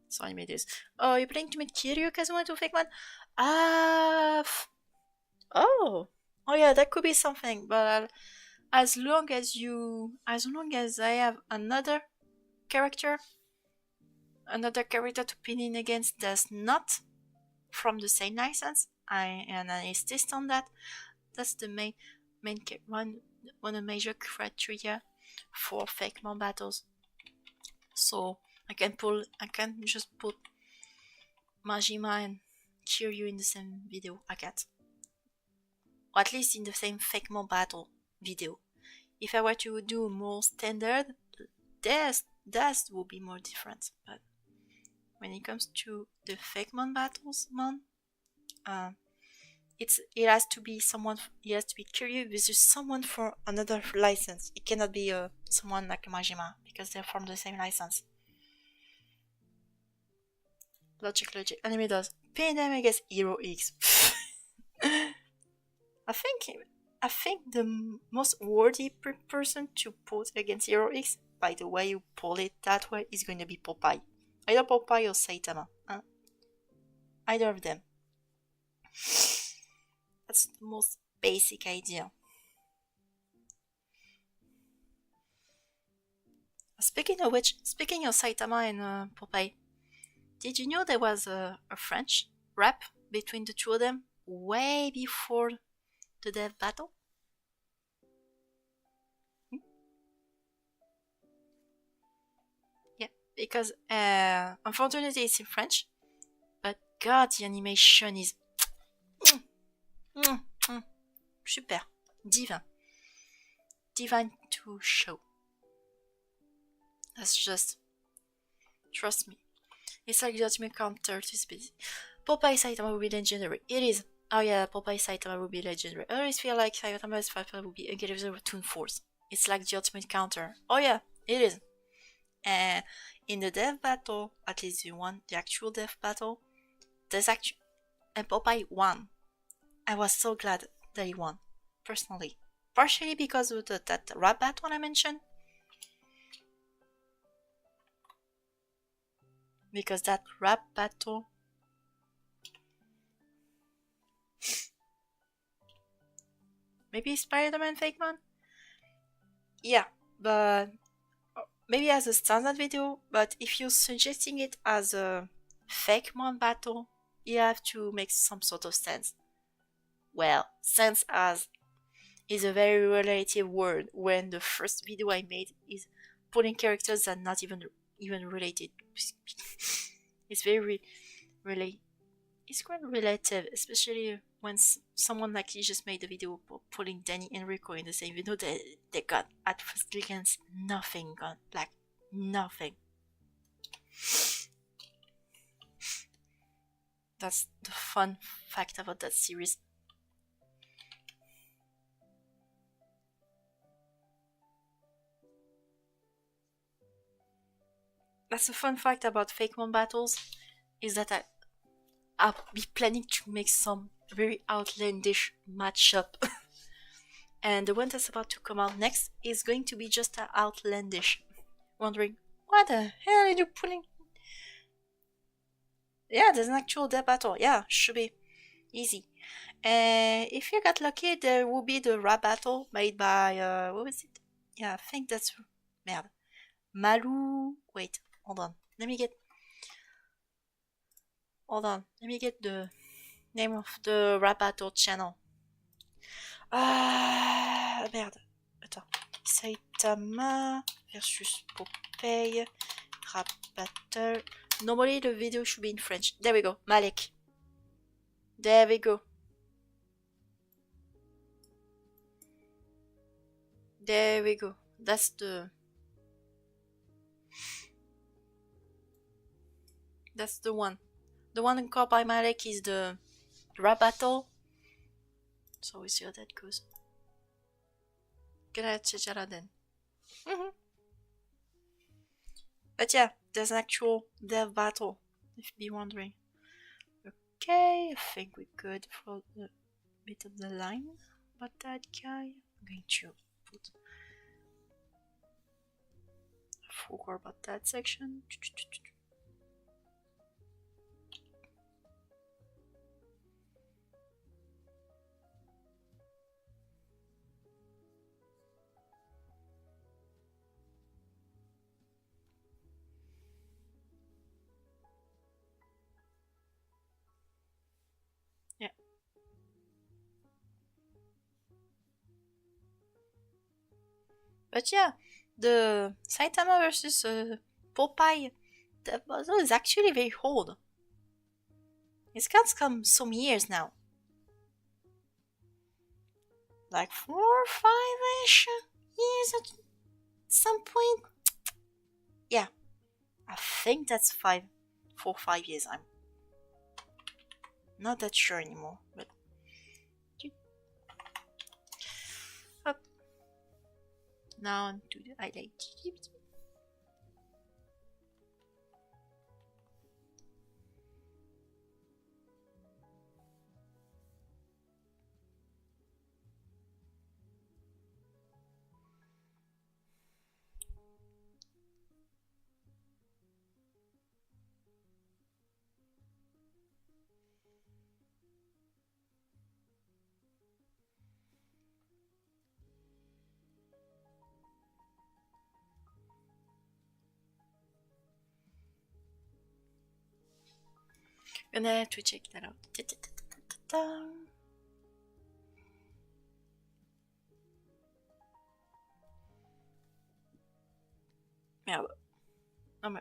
[SPEAKER 1] So I made this. Oh, you're planning to make Kiryu Kazuma to fake man? Oh yeah, that could be something. But as long as I have another character to pin in against that's not from the same license, I insist on that. That's the main one of the major criteria for fake mon battles. So I can just put Majima and Kiryu in the same video. I can't. Or at least in the same fake mon battle video. If I were to do more standard, that would be more different. But when it comes to the fake mon battles, it has to be Kiryu versus someone for another license. It cannot be someone like Majima because they're from the same license. Logic. Anime does. Pin them against Hero X. I think the most worthy person to put against Hero X, by the way you pull it that way, is going to be Popeye. Either Popeye or Saitama. Either of them. That's the most basic idea. Speaking of Saitama and Popeye, did you know there was a French rap between the two of them way before the death battle? Yeah, because unfortunately it's in French, but God, the animation is super, divine to show. That's just, trust me, it's like the ultimate counter to speed. Popeye Saitama will be legendary. It is. Oh yeah, Popeye Saitama will be legendary. I always feel like Saitama's Saitama will be a get of Toon Force. It's like the ultimate counter. Oh yeah, it is. And in the death battle, at least the actual death battle, and Popeye won. I was so glad that he won, personally. Partially because of that rap battle I mentioned. Because that rap battle maybe Spider-Man Fake Man? Yeah, but maybe as a standard video, but if you're suggesting it as a fake mon battle, you have to make some sort of sense. Well, sense as is a very relative word when the first video I made is putting characters that are not even related. It's very it's quite relative, especially when someone like you just made a video putting Danny and Rico in the same video. They got at first glance nothing, nothing. That's the fun fact about that series. That's a fun fact about Fake Mon battles, is that I'll be planning to make some very outlandish matchup. And the one that's about to come out next is going to be just outlandish. Wondering, what the hell are you pulling? Yeah, there's an actual death battle. Yeah, should be easy. And if you got lucky, there will be the rap battle made by what was it? Yeah, I think that's merde. Malou. Wait, hold on. Hold on. Let me get the name of the rap battle channel. Ah merde. Attends. Saitama versus Popeye rap battle. Normally the video should be in French. There we go. Malek. There we go. There we go. That's the one. The one called by Malek is the rap battle. So we see how that goes. Grazie Jaraden. But yeah, there's an actual dev battle, if you're wondering. Okay, I think we're good for the bit of the line about that guy. I'm going to put a forward about that section. Yeah. But yeah, the Saitama versus Popeye, the battle is actually very old. It's got some years now. Like 4 or 5-ish years at some point. Yeah, I think that's 4 or 5 years. I'm not that sure anymore, but up. Now on to the highlight. Gonna have to check that out. Yeah,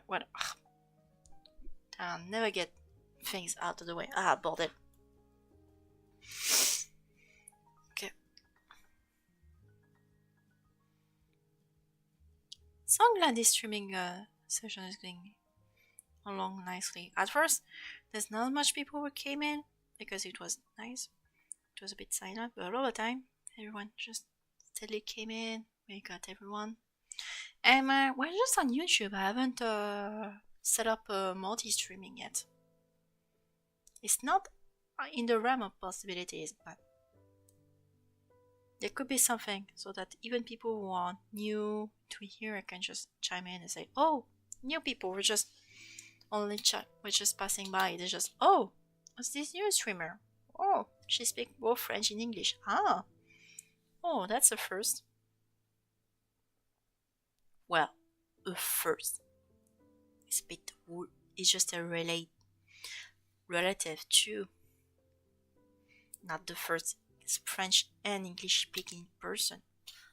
[SPEAKER 1] what? I'll never get things out of the way. Ah, bordel. Okay. So I'm glad this streaming session is going along nicely. At first, there's not much people who came in because it was nice. It was a bit silent, but a lot of the time, everyone just steadily came in. We got everyone. And we're just on YouTube. I haven't set up multi-streaming yet. It's not in the realm of possibilities, but there could be something so that even people who are new to here can just chime in and say, "Oh, new people, we're just passing by. They're just, oh, what's this new streamer? Oh, she speaks both French and English. Ah, oh, that's a first." Well, a first. It's just a relative to, not the first French and English speaking person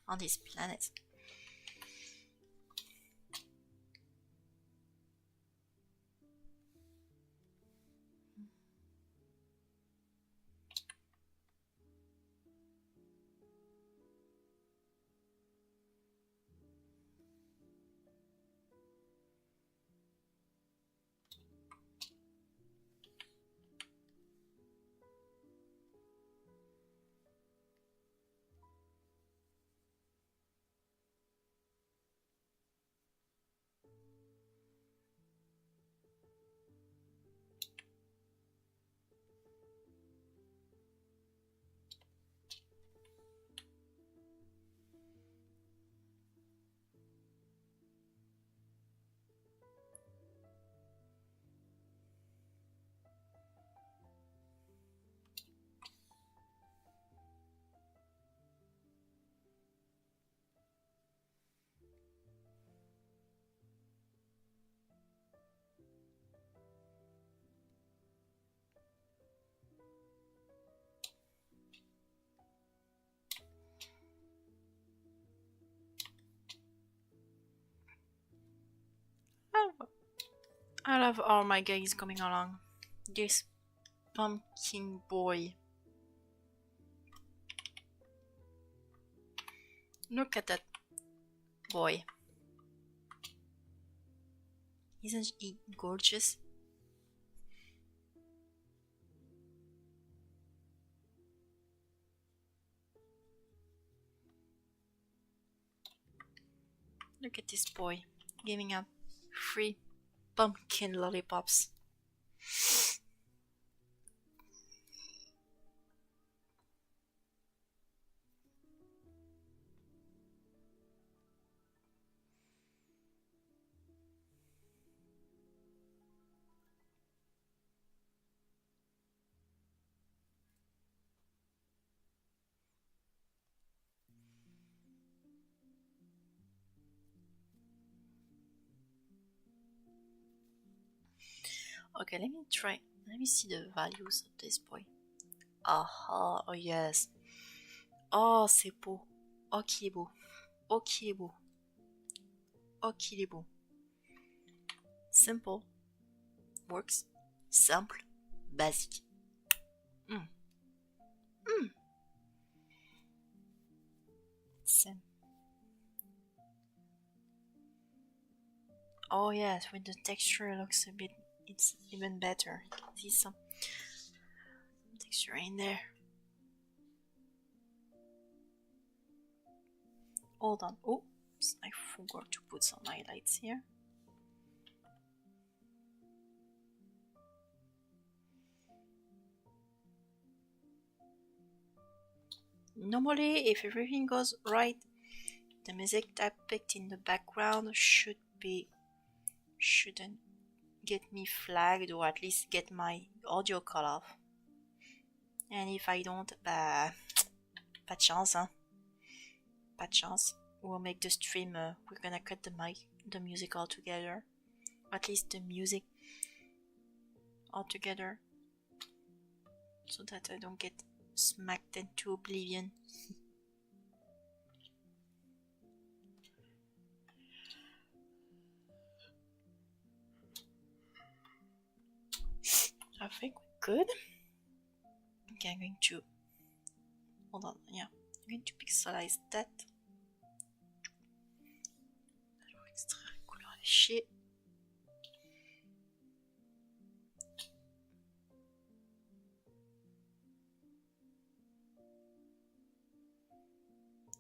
[SPEAKER 1] on this planet. I love all my guys coming along. This pumpkin boy. Look at that boy. Isn't he gorgeous? Look at this boy giving up free pumpkin lollipops. Okay, let me see the values of this boy. Aha, oh yes. Oh, c'est beau. Oh, qu'il est beau. Oh, qu'il est beau. Oh, qu'il est beau. Simple. Works. Simple. Basique. Mm. Mm. Sim. Oh yes, with the texture it looks a bit, it's even better. You can see some texture in there. Hold on. Oops, I forgot to put some highlights here. Normally, if everything goes right, the music that picked in the background shouldn't get me flagged, or at least get my audio cut off. And if I don't, pas de chance, hein. Pas de chance. We'll make the stream, we're gonna cut the music altogether. At least the music altogether. So that I don't get smacked into oblivion. I think we're good. Okay, I'm going to hold on. Yeah, I'm going to pixelize that. Alors extraire couleur léchée.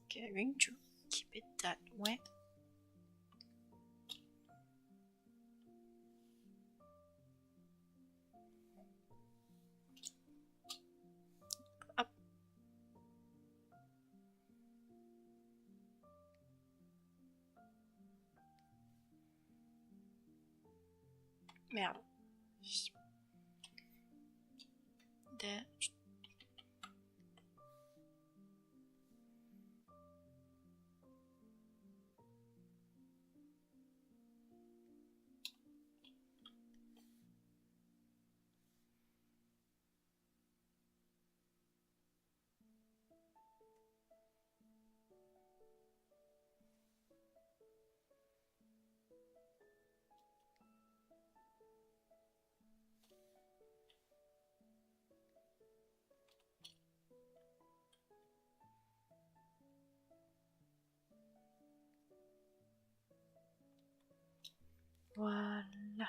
[SPEAKER 1] Okay, I'm going to keep it that way. Up. Merde. There. Voilà.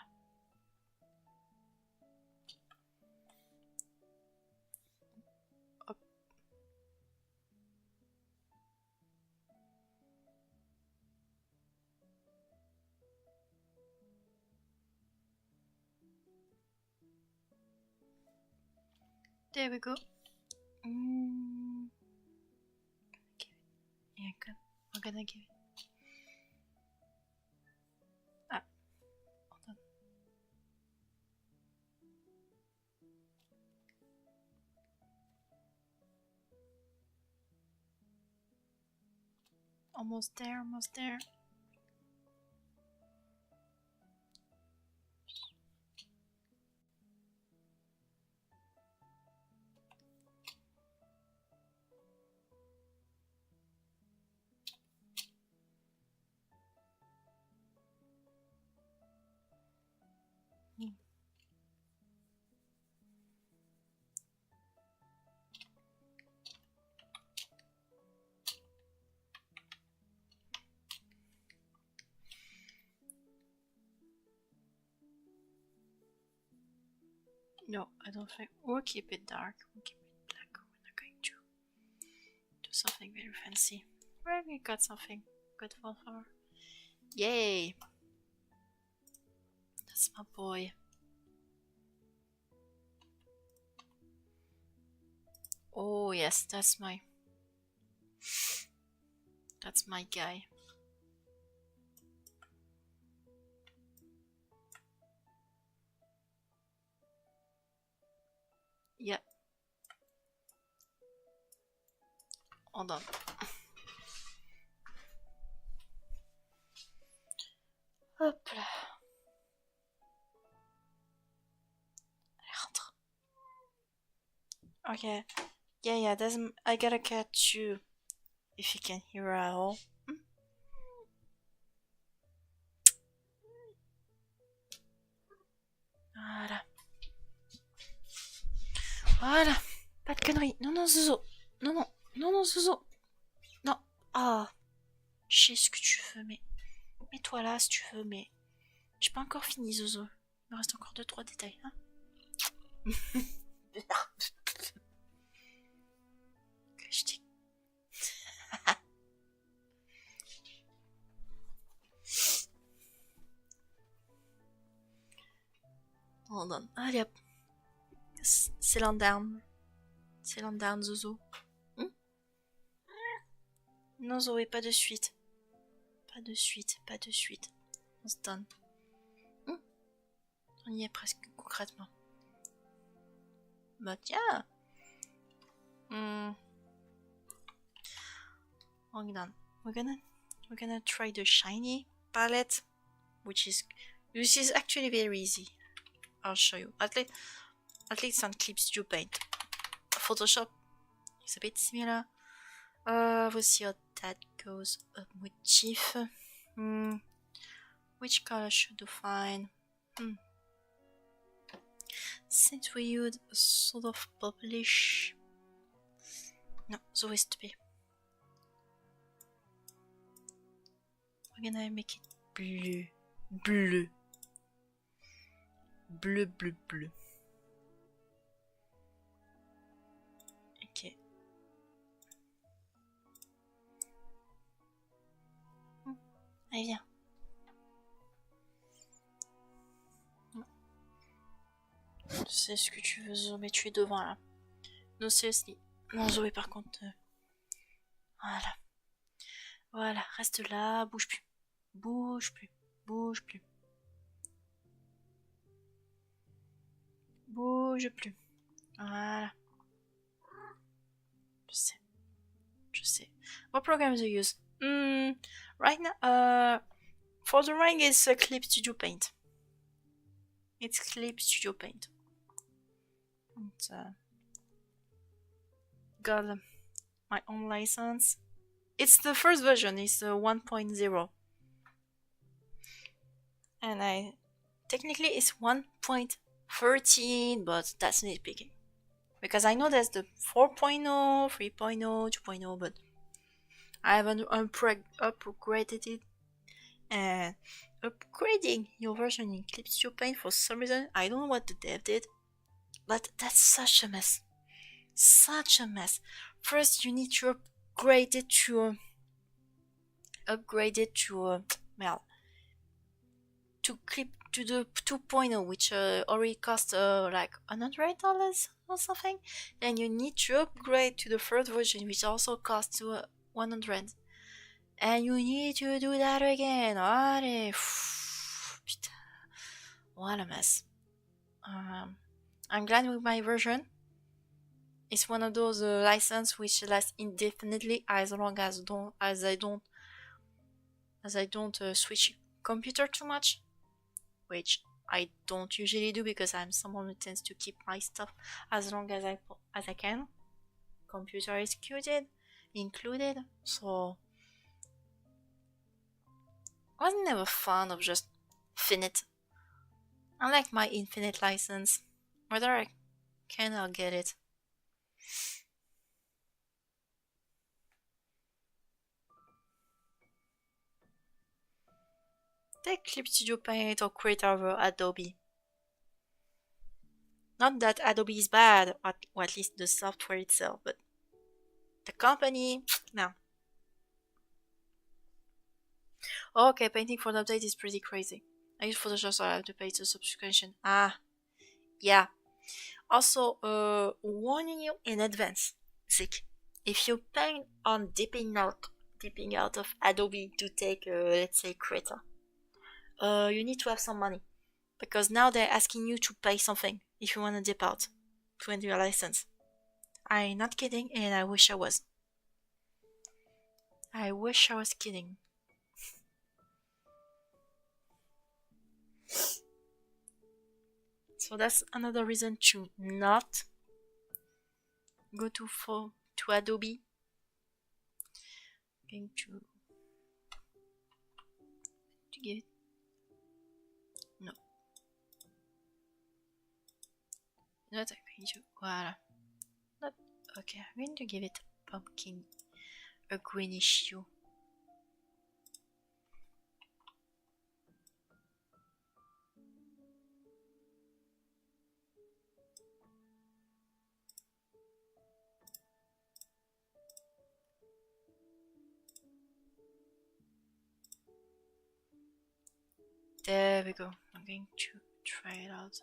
[SPEAKER 1] Hop. There we go. Yeah, good. I'm gonna give it. Ah, hold on. Almost there, almost there. No, I don't think. We'll keep it dark. We'll keep it black. We're not going to do something very fancy. Well, we got something good for her. Yay! That's my boy. Oh yes, that's my guy. Yep. Hold on. Hop là. Allez, rentre. Okay. Yeah, I gotta catch you. If you can hear at all. Voilà. Voilà. Pas de conneries. Non, Zozo. Non, Zozo. Non. Ah. Je sais ce que tu veux, mais... Mets-toi là si tu veux, mais... J'ai pas encore fini, Zozo. Il me reste encore 2-3 détails, hein. Que je dis. Hold on. Allez hop. Sit down. Sit down, Zozo. Non, Zoé, pas de suite. Pas de suite. On se donne. On y est presque, concrètement. Bah tiens. Hold on. We're gonna try the shiny palette, which is actually very easy. I'll show you. At least on Clip Studio Paint. Photoshop is a bit similar. We'll see how that goes up with Chief. Which color should we find? Since we use a sort of purplish. No, so is to be. We're gonna make it bleu. Bleu. Ok. Allez, viens. Je sais ce que tu veux, Zoé, mais tu es devant là. No, seriously. Non, Zoé, par contre. Voilà, reste là, bouge plus. Bouge plus. Voilà. Je sais. What program do you use? Right now, for the ring, it's Clip Studio Paint. It's Clip Studio Paint. And, got my own license. It's the first version, it's 1.0. And technically it's 1.13, but that's nitpicking. Because I know there's the 4.0, 3.0, 2.0, but I haven't upgraded it. And upgrading your version in Clip Studio Paint for some reason, I don't know what the dev did, but that's such a mess. First, you need to upgrade it to clip to the 2.0, which already cost like $100 or something. Then you need to upgrade to the first version, which also costs $100. And you need to do that again. Allez, putain, what a mess. I'm glad with my version. It's one of those license which lasts indefinitely as long as I don't switch computer too much, which I don't usually do because I'm someone who tends to keep my stuff as long as I can. Computer is included, so I was never fond of just finite. I like my infinite license. Whether I can, I'll get it. Take Clip Studio Paint or create over Adobe. Not that Adobe is bad, or at least the software itself, but the company, no. Okay, painting for the update is pretty crazy. I use Photoshop, so I have to pay the subscription. Ah, yeah. Also, warning you in advance, Zik. If you plan on dipping out of Adobe to take, let's say, Krita, you need to have some money because now they're asking you to pay something if you want to dip out to end your license. I'm not kidding, and I wish I was. I wish I was kidding. So that's another reason to not go to Adobe. I'm going to give it no. Not going to voilà. Not okay. I'm going to give it pumpkin, a greenish hue. There we go. I'm going to try it out.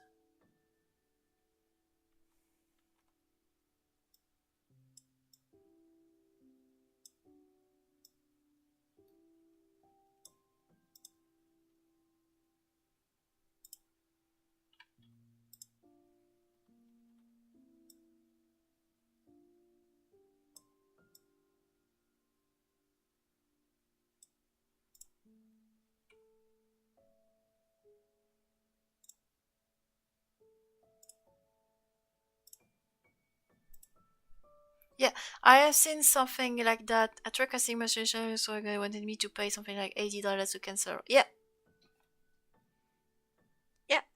[SPEAKER 1] Yeah, I have seen something like that. A truck casting machine so they wanted me to pay something like $80 to cancel. Yeah,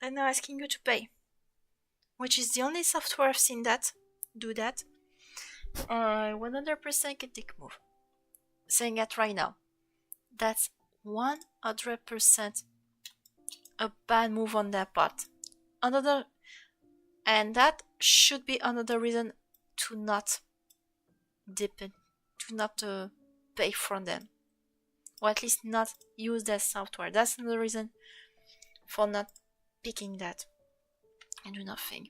[SPEAKER 1] and now asking you to pay, which is the only software I've seen that do that. 100% a dick move. Saying it right now. That's 100% a bad move on their part. And that should be another reason to not dip in, to not pay from them, or at least not use their software. That's another reason for not picking that. I do not think.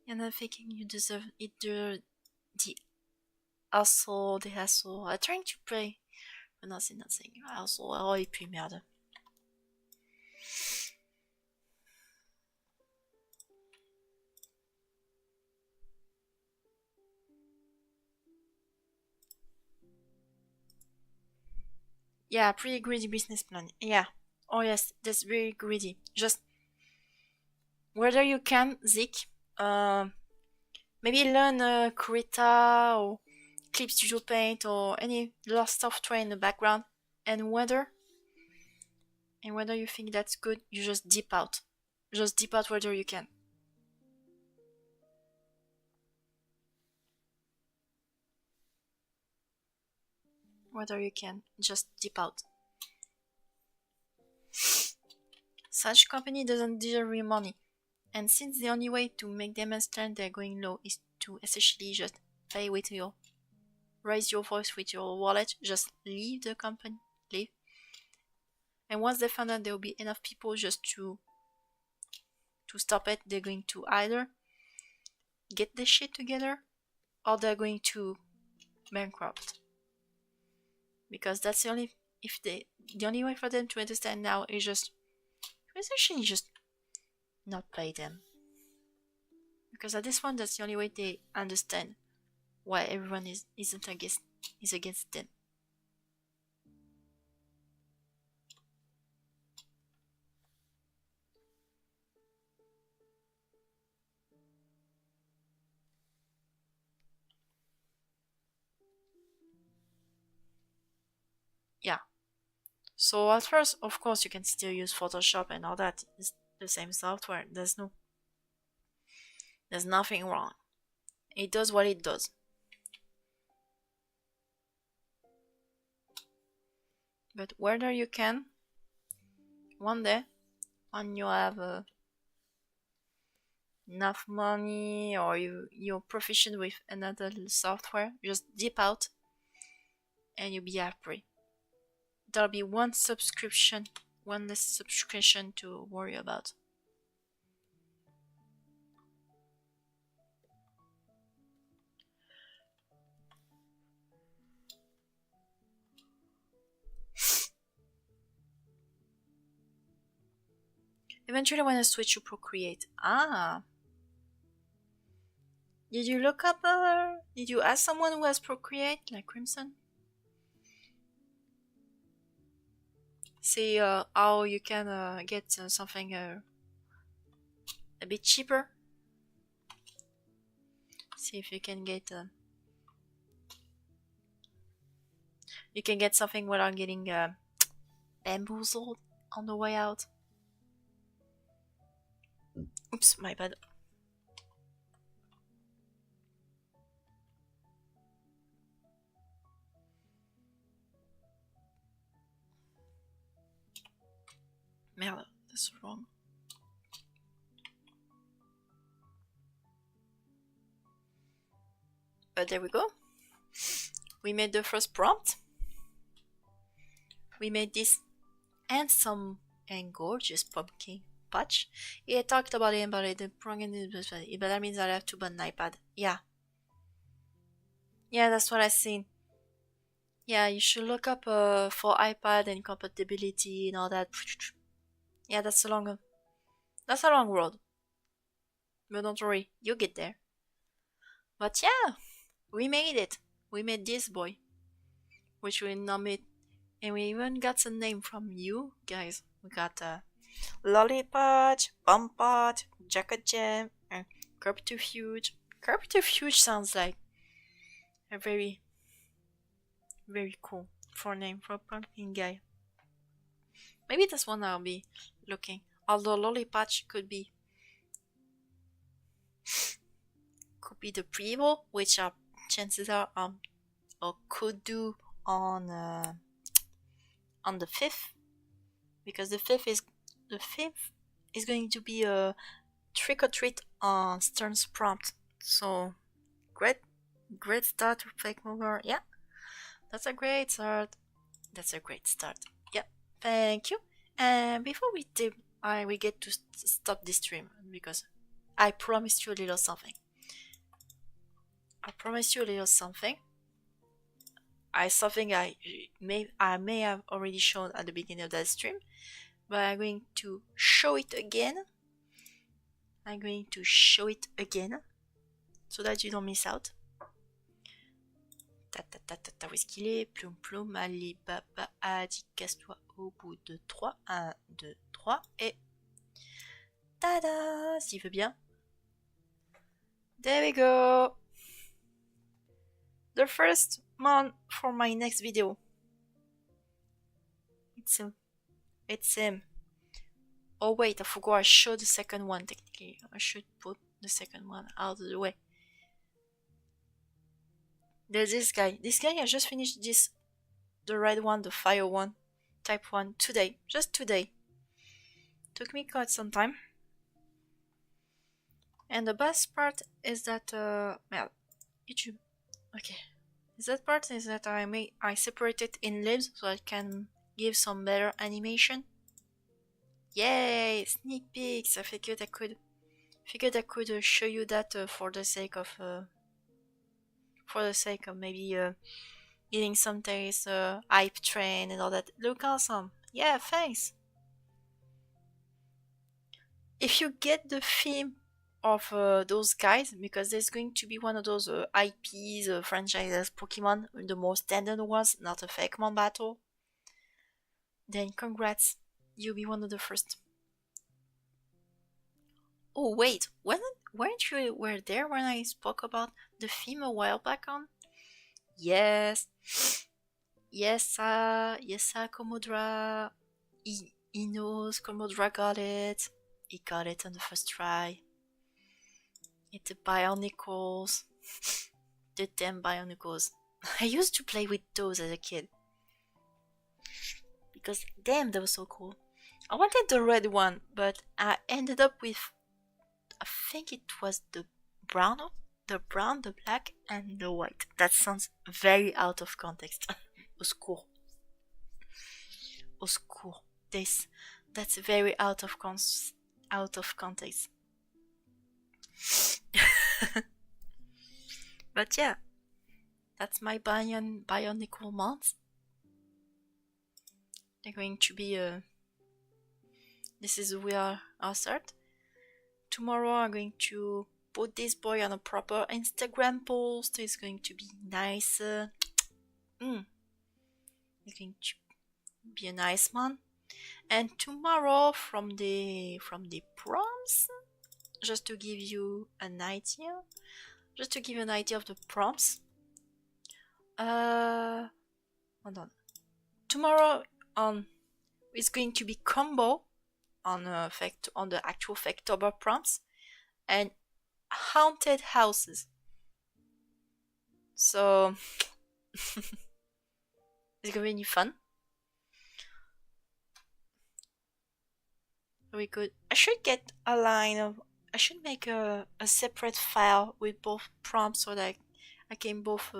[SPEAKER 1] And I'm thinking you deserve either the hassle. I'm trying to pray, but nothing. Hassle, oh, et puis merde. Yeah, pretty greedy business plan. Yeah. Oh yes, that's very greedy. Just whether you can, Zik, maybe learn Krita or Clip Studio Paint or any lost software in the background, and whether you think that's good, you just dip out. Just dip out whether you can. Whether you can, just dip out. Such company doesn't deserve your money. And since the only way to make them understand they're going low is to essentially just pay with your raise your voice with your wallet, just leave the company. Leave. And once they find out there will be enough people just to stop it, they're going to either get the shit together or they're going to bankrupt. Because that's the only way for them to understand now is just essentially just not pay them. Because at this point that's the only way they understand why everyone is against them. Yeah. So at first, of course, you can still use Photoshop and all that. It's the same software. There's nothing wrong. It does what it does. But whether you can, one day, when you have enough money or you're proficient with another software, just dip out and you'll be happy. There'll be one less subscription to worry about. Eventually when I switch to Procreate. Did you look up did you ask someone who has Procreate, like Crimson? See how you can get something a bit cheaper. See if you can get something without getting bamboozled on the way out. Oops, my bad. Merde, that's wrong. But there we go. We made the first prompt. We made this handsome and gorgeous pumpkin patch. I talked about it, but that means I have to buy an iPad. Yeah. Yeah, that's what I seen. Yeah, you should look up for iPad and compatibility and all that. Yeah, that's a long road. But don't worry, you'll get there. But yeah, we made it. We made this boy, which we named, and we even got a name from you guys. We got Lollipop, Bumpot, Jacket Jam, and Carpterfuge. Carpterfuge sounds like a very, very cool name for a pumpkin guy. Maybe that's one I'll be looking. Although Lollipop could be the preview, which chances are or could do on the 5th, because the 5th is going to be a trick or treat on Stern's prompt. So great start to Faketober. Yeah, that's a great start. Yeah, thank you. And before we get to stop this stream, because I promised you a little something. Something I may have already shown at the beginning of that stream, but I'm going to show it again. So that you don't miss out. Où est-ce qu'il est? Ploum ploum, Alibaba a dit casse-toi au bout de 3. 1, 2, 3 et tada, s'il veut bien. There we go. The first one for my next video. It's him. Oh wait, I forgot I showed the second one technically. I should put the second one out of the way. There's this guy. I just finished the red one, the fire one, type 1, today. Just today. Took me quite some time. And the best part is that, YouTube. Okay. That part is that I separate it in libs so I can give some better animation. Yay! Sneak peeks! I figured I could show you that for the sake of maybe getting some taste, hype train and all that. Look awesome! Yeah, thanks. If you get the theme of those guys, because there's going to be one of those IPs, franchises, Pokemon, the most standard ones, not a Fakemon battle, then congrats, you'll be one of the first. Oh wait, weren't you there when I spoke about the theme a while back on? Yes, Komodra, he knows Komodra got it. He got it on the first try. It's the Bionicles. The damn Bionicles. I used to play with those as a kid. Because damn, they were so cool. I wanted the red one, but I ended up with I think it was the brown, the black, and the white. That sounds very out of context. Oscuro. Oscuro. That's very out of context. But yeah, that's my bionicle month. They're going to be this is where I'll start. Tomorrow I'm going to put this boy on a proper Instagram post. It's going to be nice. It's going to be a nice one. And tomorrow from the prompts, just to give you an idea, of the prompts. Hold on. Tomorrow it's going to be combo on the actual Faketober prompts and haunted houses. So it's gonna be fun. Very good. I should get a line of. I should make a separate file with both prompts so that I can both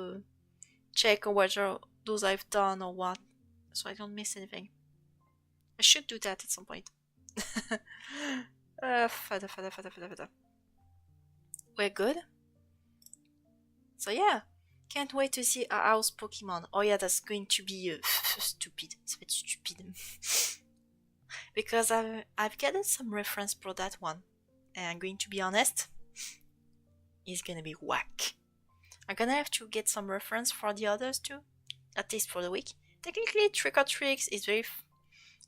[SPEAKER 1] check whether those I've done or what, so I don't miss anything. I should do that at some point. Fada. We're good. So yeah, can't wait to see a house Pokemon. Oh yeah, that's going to be stupid. It's a bit stupid. Because I've gotten some reference for that one, and I'm going to be honest, it's gonna be whack. I'm gonna have to get some reference for the others too, at least for the week. Technically, Trick or Tricks is very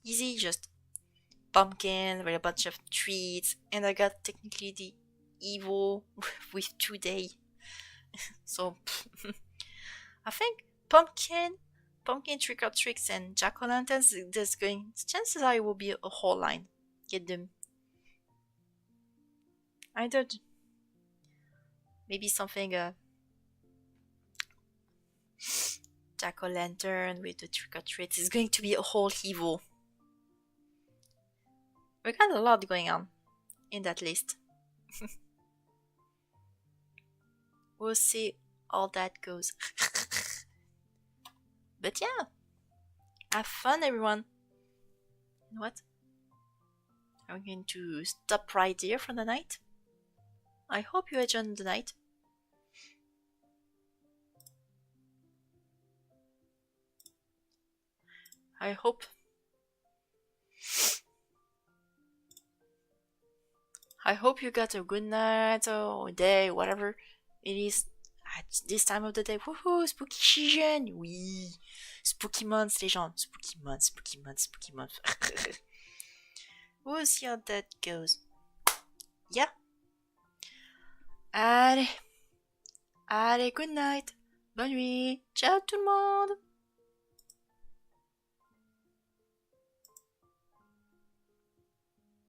[SPEAKER 1] easy, just pumpkin with a bunch of treats, and I got technically the Evo with 2 days. So I think pumpkin Trick or Tricks and Jack o' lanterns. There's going chances are it will be a whole line. Get them either maybe something Jack o' lantern with the Trick or Treats. It's going to be a whole Evo. We got a lot going on in that list. We'll see how that goes. But yeah, have fun, everyone. You know what? I'm going to stop right here for the night. I hope you enjoyed the night. I hope you got a good night or day, whatever it is at this time of the day. Woohoo, spooky season! Oui! Spooky months, les gens. Spooky months. We'll see how that goes. Yeah. Allez, good night. Bonne nuit. Ciao tout le monde!